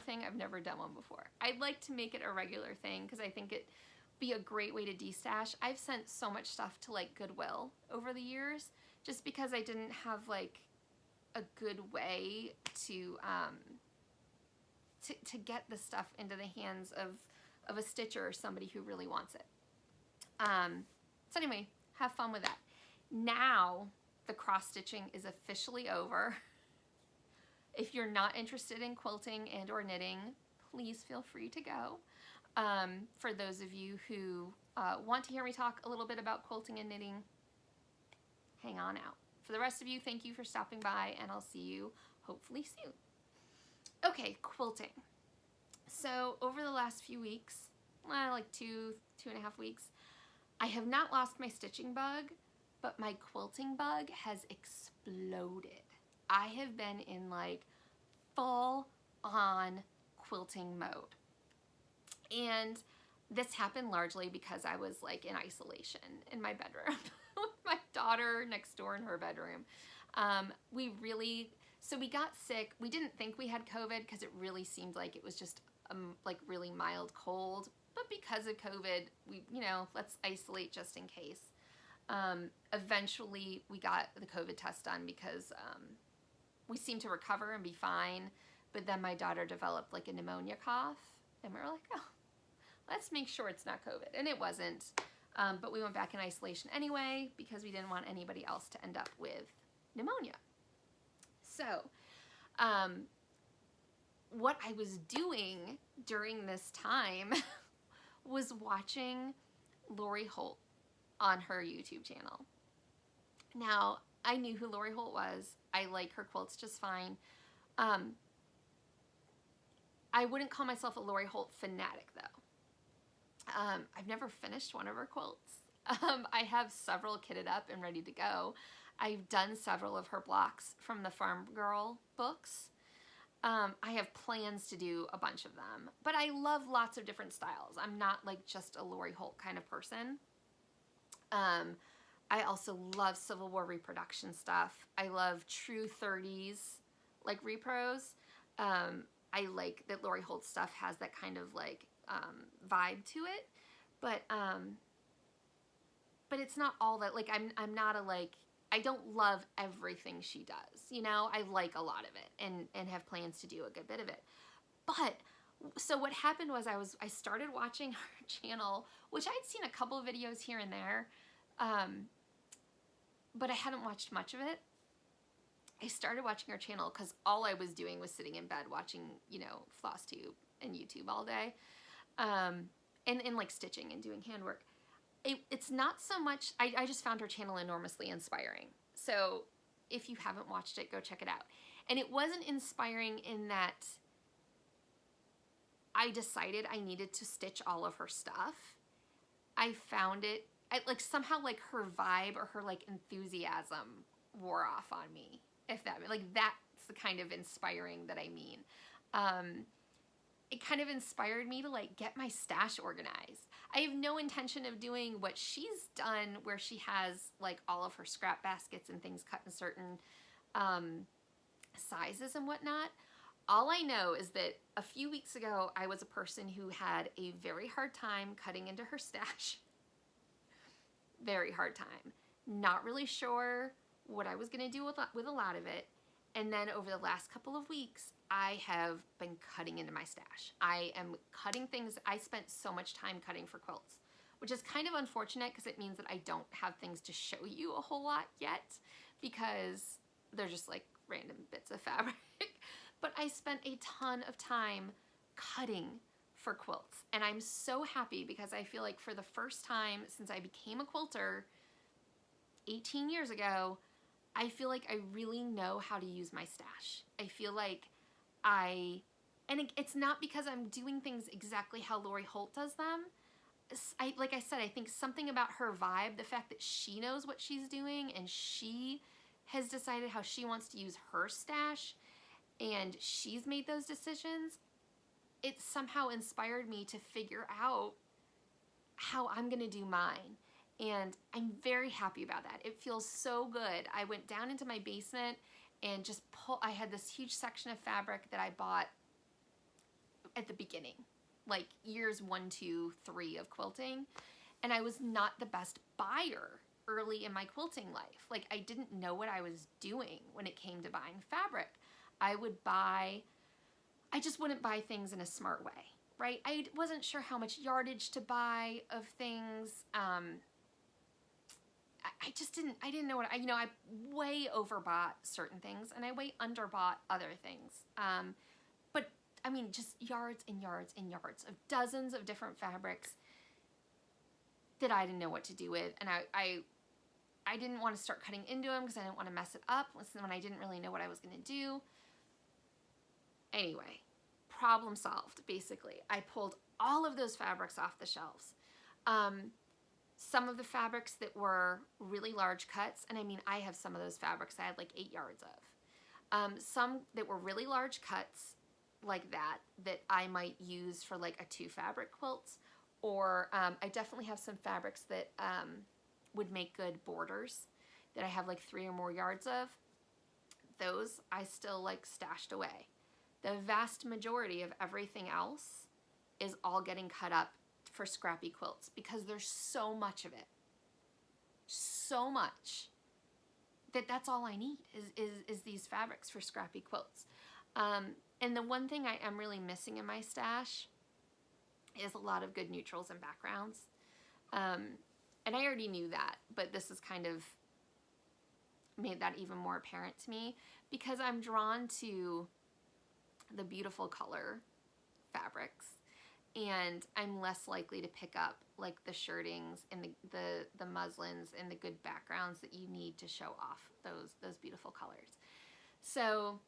thing. I've never done one before. I'd like to make it a regular thing because I think it'd be a great way to de-stash. I've sent so much stuff to like Goodwill over the years just because I didn't have like a good way to get the stuff into the hands of a stitcher or somebody who really wants it. So anyway, have fun with that. Now the cross stitching is officially over. If you're not interested in quilting and or knitting, please feel free to go. For those of you who want to hear me talk a little bit about quilting and knitting, hang on out. For the rest of you, thank you for stopping by, and I'll see you hopefully soon. Okay, quilting. So over the last few weeks, like 2.5 weeks, I have not lost my stitching bug, but my quilting bug has exploded. I have been in like full on quilting mode. And this happened largely because I was like in isolation in my bedroom with my daughter next door in her bedroom. So we got sick. We didn't think we had COVID because it really seemed like it was just like really mild cold. But because of COVID, let's isolate just in case. Eventually we got the COVID test done because we seemed to recover and be fine. But then my daughter developed like a pneumonia cough, and we were like, oh, let's make sure it's not COVID. And it wasn't. But we went back in isolation anyway because we didn't want anybody else to end up with pneumonia. So, what I was doing during this time was watching Lori Holt on her YouTube channel. Now, I knew who Lori Holt was. I like her quilts just fine. I wouldn't call myself a Lori Holt fanatic, though. I've never finished one of her quilts. I have several kitted up and ready to go. I've done several of her blocks from the Farm Girl books. I have plans to do a bunch of them, but I love lots of different styles. I'm not like just a Lori Holt kind of person. I also love Civil War reproduction stuff. I love true 30s like repros. I like that Lori Holt stuff has that kind of like vibe to it, but it's not all that. Like I'm not a like, I don't love everything she does, you know. I like a lot of it and have plans to do a good bit of it. But so what happened was I started watching her channel, which I'd seen a couple of videos here and there, but I hadn't watched much of it. I started watching her channel because all I was doing was sitting in bed watching, you know, Flosstube and YouTube all day, and like stitching and doing handwork. It's not so much, I just found her channel enormously inspiring. So if you haven't watched it, go check it out. And it wasn't inspiring in that I decided I needed to stitch all of her stuff. I found it, like somehow like her vibe or her like enthusiasm wore off on me. If that, like that's the kind of inspiring that I mean. It kind of inspired me to like get my stash organized. I have no intention of doing what she's done where she has like all of her scrap baskets and things cut in certain sizes and whatnot. All I know is that a few weeks ago, I was a person who had a very hard time cutting into her stash. Very hard time. Not really sure what I was going to do with a lot of it. And then over the last couple of weeks, I have been cutting into my stash. I am cutting things. I spent so much time cutting for quilts, which is kind of unfortunate because it means that I don't have things to show you a whole lot yet because they're just like random bits of fabric. But I spent a ton of time cutting for quilts. And I'm so happy because I feel like for the first time since I became a quilter 18 years ago, I feel like I really know how to use my stash. I feel like it's not because I'm doing things exactly how Lori Holt does them. Like I said, I think something about her vibe, the fact that she knows what she's doing and she has decided how she wants to use her stash and she's made those decisions, it somehow inspired me to figure out how I'm gonna do mine. And I'm very happy about that. It feels so good. I went down into my basement and just I had this huge section of fabric that I bought at the beginning, like years 1, 2, 3 of quilting. And I was not the best buyer early in my quilting life. Like I didn't know what I was doing when it came to buying fabric. I just wouldn't buy things in a smart way, right? I wasn't sure how much yardage to buy of things. I didn't know what, I way overbought certain things and I way underbought other things. But I mean, just yards and yards and yards of dozens of different fabrics that I didn't know what to do with. And I didn't want to start cutting into them because I didn't want to mess it up when I didn't really know what I was going to do. Anyway, problem solved, basically. I pulled all of those fabrics off the shelves. Some of the fabrics that were really large cuts, and I mean, I have some of those fabrics I had like 8 yards of. Some that were really large cuts like that I might use for like a 2 fabric quilts, or I definitely have some fabrics that would make good borders that I have like 3 or more yards of. Those I still like stashed away. The vast majority of everything else is all getting cut up for scrappy quilts because there's so much of it. So much that's all I need is these fabrics for scrappy quilts. And the one thing I am really missing in my stash is a lot of good neutrals and backgrounds. And I already knew that, but this is kind of made that even more apparent to me, because I'm drawn to the beautiful color fabrics, and I'm less likely to pick up like the shirtings and the muslins and the good backgrounds that you need to show off those beautiful colors. So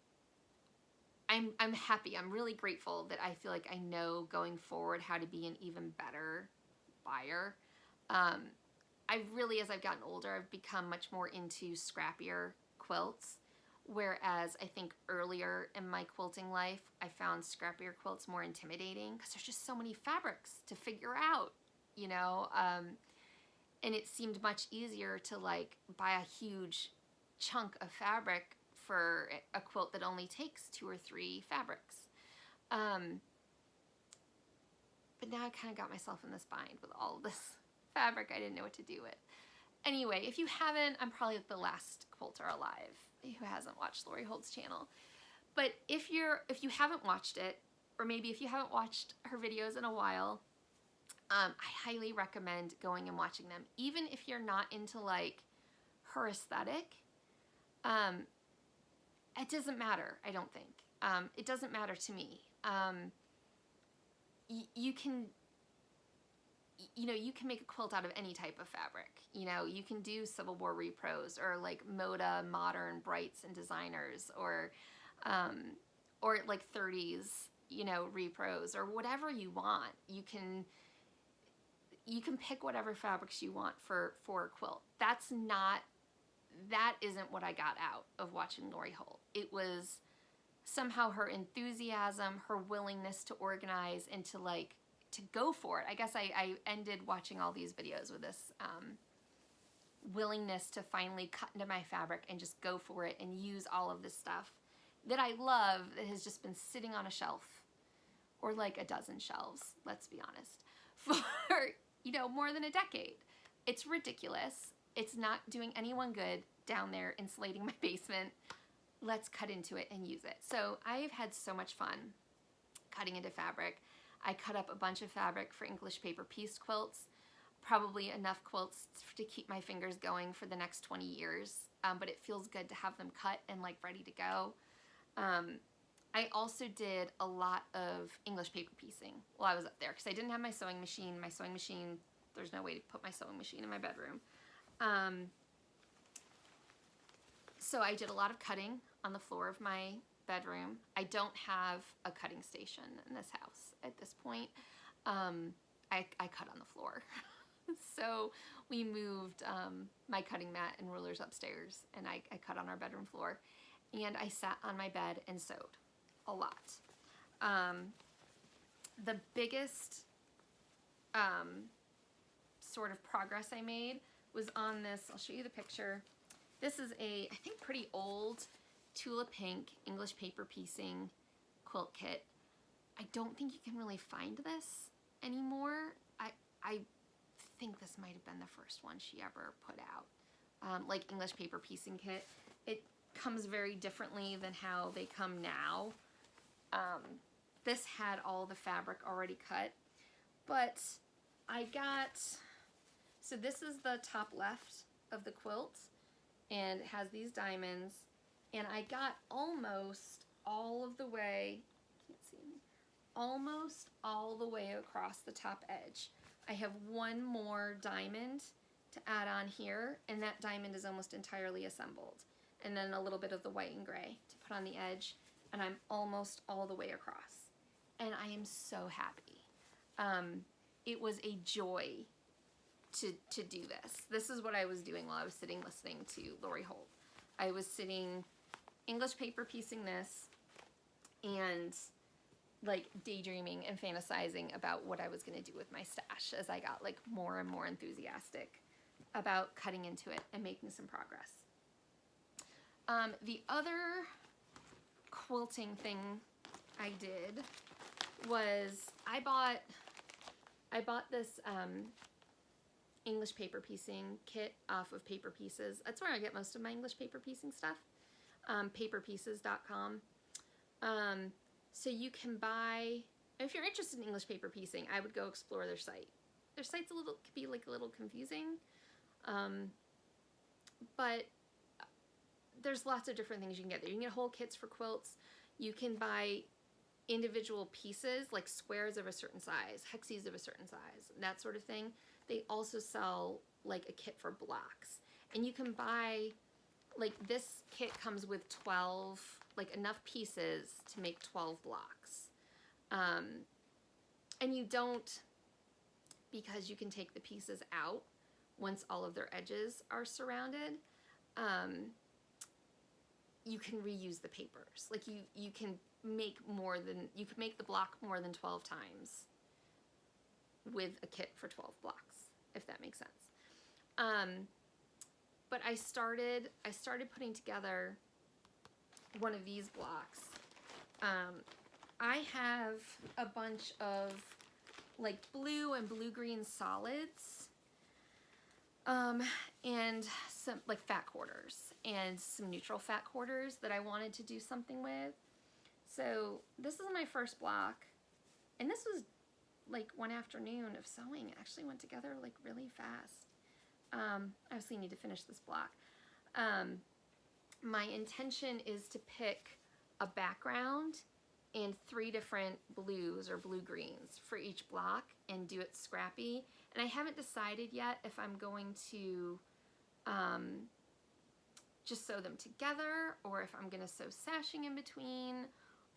I'm happy. I'm really grateful that I feel like I know going forward how to be an even better buyer. I really, as I've gotten older, I've become much more into scrappier quilts, whereas I think earlier in my quilting life, I found scrappier quilts more intimidating because there's just so many fabrics to figure out, you know, and it seemed much easier to like buy a huge chunk of fabric for a quilt that only takes 2 or 3 fabrics. But now I kind of got myself in this bind with all of this fabric I didn't know what to do with. Anyway, if you haven't, I'm probably the last quilter alive who hasn't watched Lori Holt's channel. But if you haven't watched it, or maybe if you haven't watched her videos in a while, I highly recommend going and watching them. Even if you're not into like her aesthetic, it doesn't matter, I don't think. It doesn't matter to me. You can make a quilt out of any type of fabric. You know, you can do Civil War repros or like Moda, modern brights and designers, or like 30s, you know, repros, or whatever you want. You can pick whatever fabrics you want for a quilt. That isn't what I got out of watching Lori Holt. It was somehow her enthusiasm, her willingness to organize and to go for it. I guess I ended watching all these videos with this willingness to finally cut into my fabric and just go for it and use all of this stuff that I love that has just been sitting on a shelf, or like a dozen shelves, let's be honest, for, you know, more than a decade. It's ridiculous. It's not doing anyone good down there insulating my basement. Let's cut into it and use it. So I've had so much fun cutting into fabric. I cut up a bunch of fabric for English paper piece quilts, probably enough quilts to keep my fingers going for the next 20 years, but it feels good to have them cut and like ready to go. I also did a lot of English paper piecing while I was up there because I didn't have my sewing machine. There's no way to put my sewing machine in my bedroom. So I did a lot of cutting on the floor of my bedroom. I don't have a cutting station in this house at this point. I cut on the floor. So we moved my cutting mat and rulers upstairs, and I cut on our bedroom floor. And I sat on my bed and sewed a lot. The biggest sort of progress I made was on this. I'll show you the picture. This is I think, pretty old Tulip Pink English paper piecing quilt kit. I don't think you can really find this anymore. I think this might have been the first one she ever put out. Like English paper piecing kit. It comes very differently than how they come now. This had all the fabric already cut, but so this is the top left of the quilt, and it has these diamonds, and I got almost all of the way, can't see me, almost all the way across the top edge. I have one more diamond to add on here, and that diamond is almost entirely assembled. And then a little bit of the white and gray to put on the edge, and I'm almost all the way across. And I am so happy. It was a joy to do this. This is what I was doing while I was sitting listening to Lori Holt. I was sitting English paper piecing this and like daydreaming and fantasizing about what I was going to do with my stash as I got like more and more enthusiastic about cutting into it and making some progress. The other quilting thing I did was I bought this English paper piecing kit off of Paper Pieces. That's where I get most of my English paper piecing stuff. Paperpieces.com. So you can buy, if you're interested in English paper piecing, I would go explore their site. Their site's could be like a little confusing, but there's lots of different things you can get there. You can get whole kits for quilts. You can buy individual pieces, like squares of a certain size, hexies of a certain size, that sort of thing. They also sell like a kit for blocks. And you can buy, like this kit comes with 12, like enough pieces to make 12 blocks. And you don't, because you can take the pieces out once all of their edges are surrounded, you can reuse the papers. Like you can make you can make the block more than 12 times with a kit for 12 blocks, if that makes sense. But I started putting together one of these blocks. I have a bunch of like blue and blue-green solids, and some like fat quarters and some neutral fat quarters that I wanted to do something with. So this is my first block, and this was like one afternoon of sewing. It actually went together like really fast. I obviously need to finish this block. My intention is to pick a background and 3 different blues or blue-greens for each block and do it scrappy. And I haven't decided yet if I'm going to just sew them together or if I'm going to sew sashing in between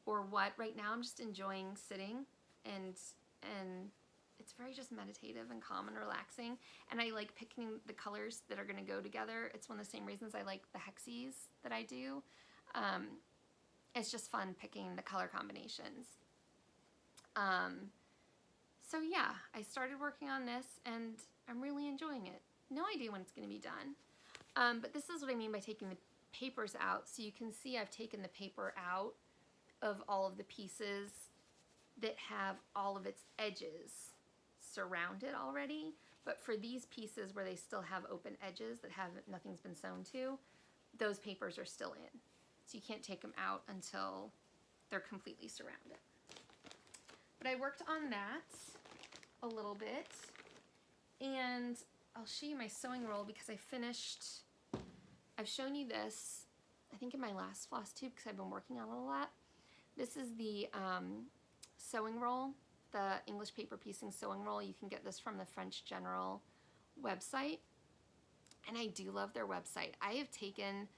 or what. Right now I'm just enjoying sitting, and it's very just meditative and calm and relaxing. And I like picking the colors that are going to go together. It's one of the same reasons I like the hexies that I do. It's just fun picking the color combinations. So yeah, I started working on this and I'm really enjoying it. No idea when it's going to be done. But this is what I mean by taking the papers out. So you can see I've taken the paper out of all of the pieces that have all of its edges surrounded already. But for these pieces where they still have open edges that nothing's been sewn to, those papers are still in. So you can't take them out until they're completely surrounded. But I worked on that a little bit, and I'll show you my sewing roll because I've shown you this, I think in my last Flosstube because I've been working on it a lot. This is the sewing roll, the English paper piecing sewing roll. You can get this from the French General website, and I do love their website. I have taken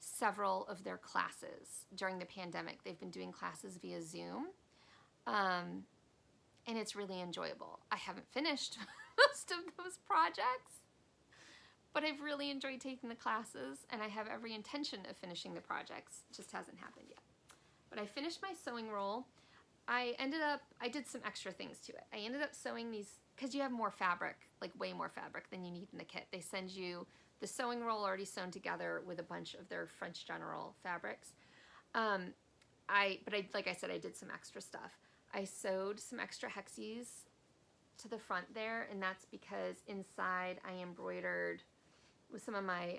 several of their classes during the pandemic. They've been doing classes via Zoom, and it's really enjoyable. I haven't finished most of those projects, but I've really enjoyed taking the classes, and I have every intention of finishing the projects. It just hasn't happened yet. But I finished my sewing roll. I did some extra things to it. I ended up sewing these, because you have more fabric, like way more fabric than you need in the kit. They send you the sewing roll already sewn together with a bunch of their French General fabrics. Like I said, I did some extra stuff. I sewed some extra hexies to the front there, and that's because inside I embroidered with some of my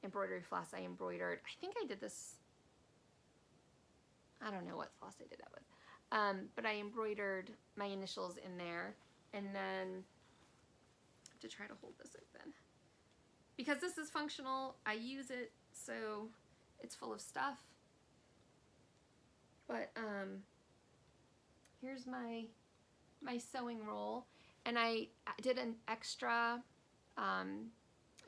embroidery floss. I think I did this, I don't know what floss I did that with, but I embroidered my initials in there, and then I have to try to hold this open. Because this is functional, I use it, so it's full of stuff. But here's my sewing roll, and I did an extra, I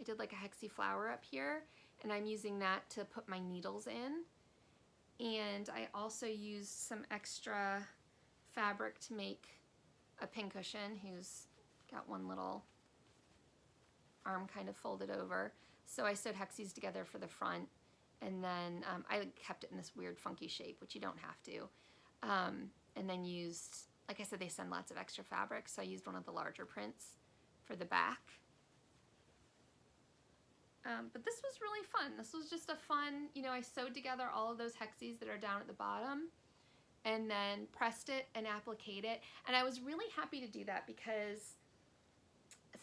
did like a hexie flower up here, and I'm using that to put my needles in. And I also used some extra fabric to make a pincushion who's got one little arm kind of folded over. So I sewed hexies together for the front, and then I kept it in this weird funky shape, which you don't have to. And then used, like I said, they send lots of extra fabric, so I used one of the larger prints for the back. But this was really fun. This was just a fun, I sewed together all of those hexies that are down at the bottom, and then pressed it and appliqued it. And I was really happy to do that because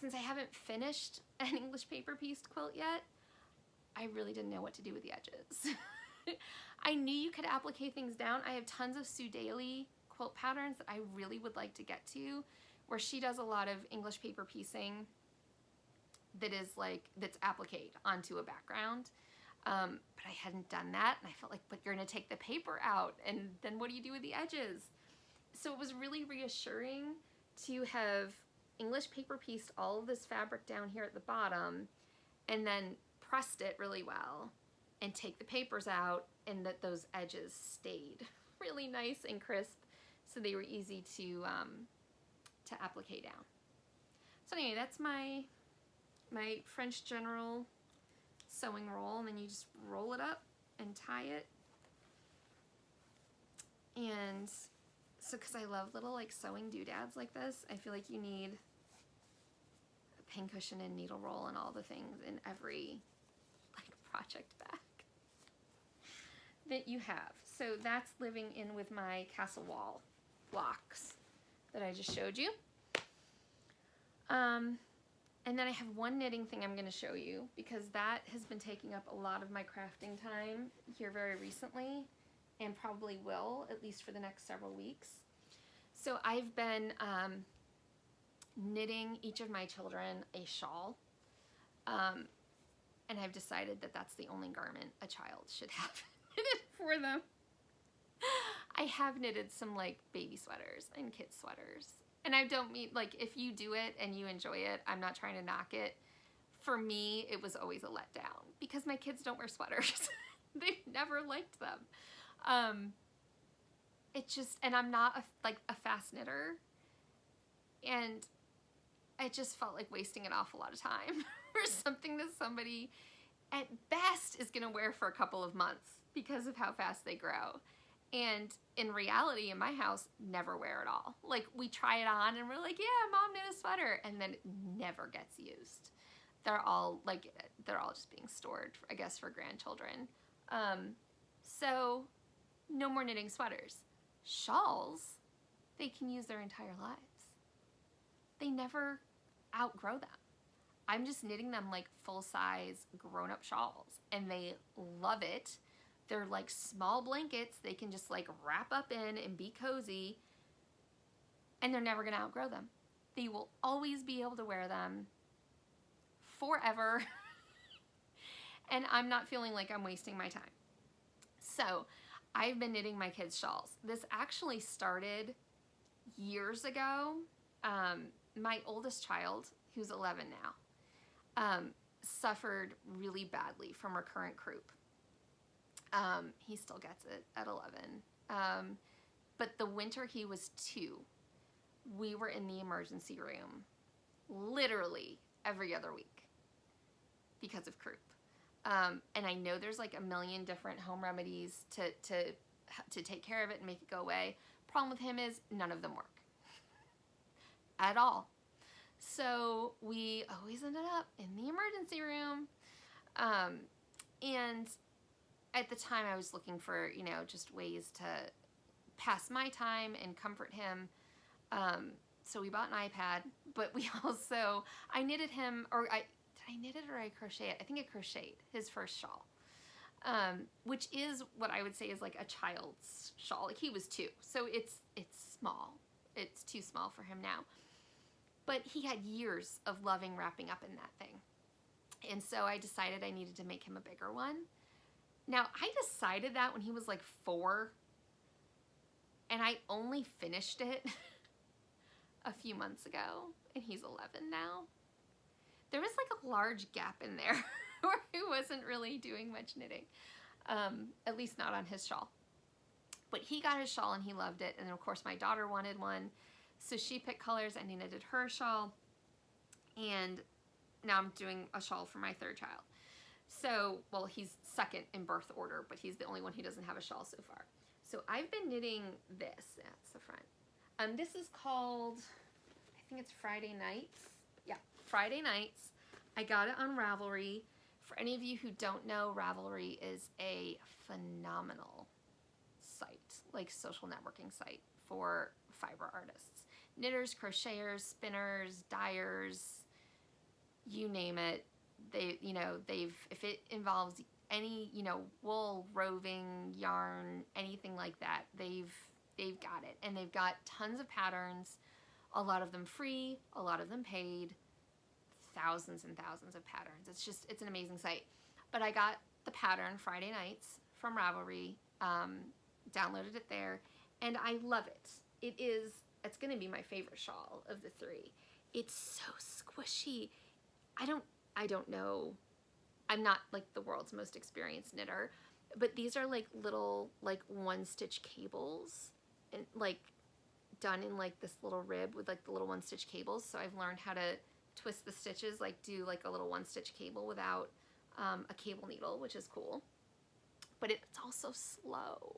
since I haven't finished an English paper pieced quilt yet, I really didn't know what to do with the edges. I knew you could applique things down. I have tons of Sue Daly quilt patterns that I really would like to get to, where she does a lot of English paper piecing that's appliqued onto a background. But I hadn't done that, and I felt like, but you're gonna take the paper out, and then what do you do with the edges? So it was really reassuring to have English paper pieced all of this fabric down here at the bottom, and then pressed it really well, and take the papers out, and that those edges stayed really nice and crisp, so they were easy to applique down. So anyway, that's my French General sewing roll, and then you just roll it up and tie it. And so, because I love little like sewing doodads like this, I feel like you need a pincushion and needle roll and all the things in every like project bag that you have. So that's living in with my castle wall blocks that I just showed you. And then I have one knitting thing I'm going to show you, because that has been taking up a lot of my crafting time here very recently, and probably will, at least for the next several weeks. So I've been knitting each of my children a shawl, and I've decided that that's the only garment a child should have knitted for them. I have knitted some like baby sweaters and kid sweaters. And I don't mean, like, if you do it and you enjoy it, I'm not trying to knock it. For me, it was always a letdown, because my kids don't wear sweaters. They've never liked them. It just, and I'm not a fast knitter, and it just felt like wasting an awful lot of time for something that somebody at best is gonna wear for a couple of months because of how fast they grow. And in reality, in my house, never wear it all. Like, we try it on and we're like, yeah, mom knit a sweater, and then it never gets used. They're all just being stored, I guess, for grandchildren. So no more knitting sweaters. Shawls, they can use their entire lives. They never outgrow them. I'm just knitting them like full-size grown-up shawls, and they love it. They're like small blankets they can just like wrap up in and be cozy, and they're never gonna outgrow them. They will always be able to wear them forever. And I'm not feeling like I'm wasting my time. So I've been knitting my kids' shawls. This actually started years ago. My oldest child, who's 11 now, suffered really badly from recurrent croup. He still gets it at 11. But the winter he was 2, we were in the emergency room literally every other week because of croup. And I know there's like a million different home remedies to take care of it and make it go away. Problem with him is none of them work at all. So we always ended up in the emergency room. And at the time I was looking for, just ways to pass my time and comfort him. So we bought an iPad, but we also, I knitted him, did I knit it or I crocheted? I think I crocheted his first shawl, which is what I would say is like a child's shawl. Like, he was 2, so it's small. It's too small for him now. But he had years of loving wrapping up in that thing. And so I decided I needed to make him a bigger one. Now, I decided that when he was like 4, and I only finished it a few months ago, and he's 11 now. There was like a large gap in there where he wasn't really doing much knitting, at least not on his shawl. But he got his shawl and he loved it, and then of course my daughter wanted one, so she picked colors and he knitted her shawl, and now I'm doing a shawl for my 3rd child. So, well, he's 2nd in birth order, but he's the only one who doesn't have a shawl so far. So I've been knitting this. That's the front. This is called, I think it's Friday Nights. Yeah, Friday Nights. I got it on Ravelry. For any of you who don't know, Ravelry is a phenomenal site, like social networking site for fiber artists. Knitters, crocheters, spinners, dyers, you name it. If it involves any, wool, roving, yarn, anything like that, they've got it. And they've got tons of patterns, a lot of them free, a lot of them paid, thousands and thousands of patterns. It's an amazing site. But I got the pattern Friday nights from Ravelry, downloaded it there, and I love it. It's going to be my favorite shawl of the three. It's so squishy. I don't know. I'm not like the world's most experienced knitter, but these are like little like one stitch cables and like done in like this little rib with like the little one stitch cables. So I've learned how to twist the stitches, like do like a little one stitch cable without a cable needle, which is cool. But it's also slow.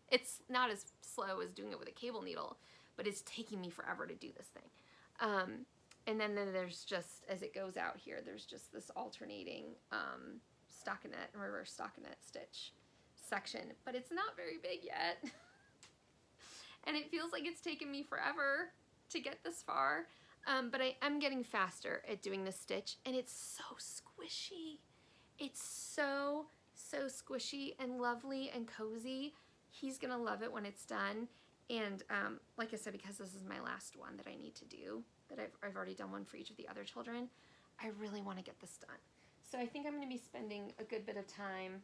It's not as slow as doing it with a cable needle, but it's taking me forever to do this thing. And then there's just, as it goes out here, there's just this alternating stockinette and reverse stockinette stitch section, but it's not very big yet. And it feels like it's taken me forever to get this far, but I'm getting faster at doing this stitch, and it's so squishy. It's so squishy and lovely and cozy. He's gonna love it when it's done. And like I said, because this is my last one that I need to do, that I've already done one for each of the other children, I really want to get this done. So I think I'm going to be spending a good bit of time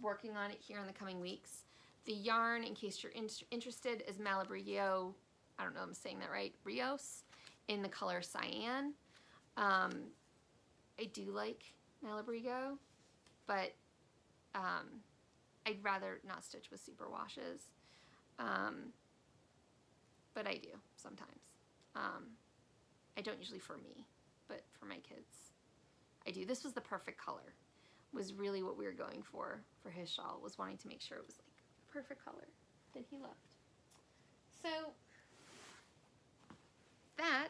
working on it here in the coming weeks. The yarn, in case you're interested, is Malabrio, I don't know if I'm saying that right, Rios, in the color Cyan. I do like Malabrio, but I'd rather not stitch with super washes. But I do sometimes. I don't usually for me, but for my kids, I do. This was the perfect color, was really what we were going for his shawl, was wanting to make sure it was like the perfect color that he loved. So that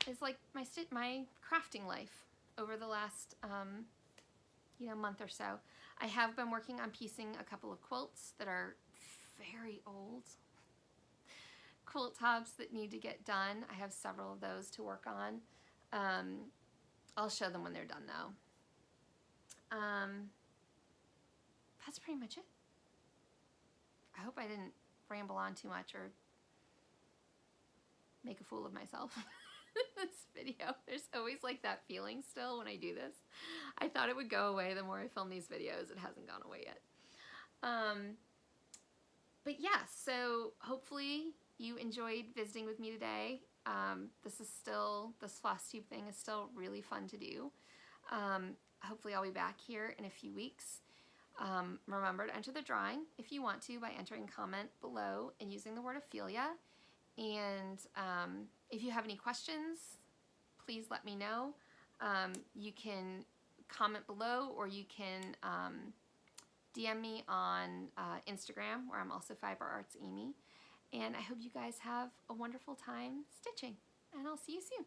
is like my crafting life over the last month or so. I have been working on piecing a couple of quilts that are very old. Quilt tops that need to get done. I have several of those to work on. I'll show them when they're done though. That's pretty much it. I hope I didn't ramble on too much or make a fool of myself in this video. There's always like that feeling still when I do this. I thought it would go away the more I film these videos. It hasn't gone away yet. But yeah, so hopefully you enjoyed visiting with me today. This Flosstube thing is still really fun to do. Hopefully I'll be back here in a few weeks. Remember to enter the drawing if you want to by entering comment below and using the word Ophelia. And if you have any questions, please let me know. You can comment below, or you can DM me on Instagram, where I'm also FiberArtsAmy. And I hope you guys have a wonderful time stitching, and I'll see you soon.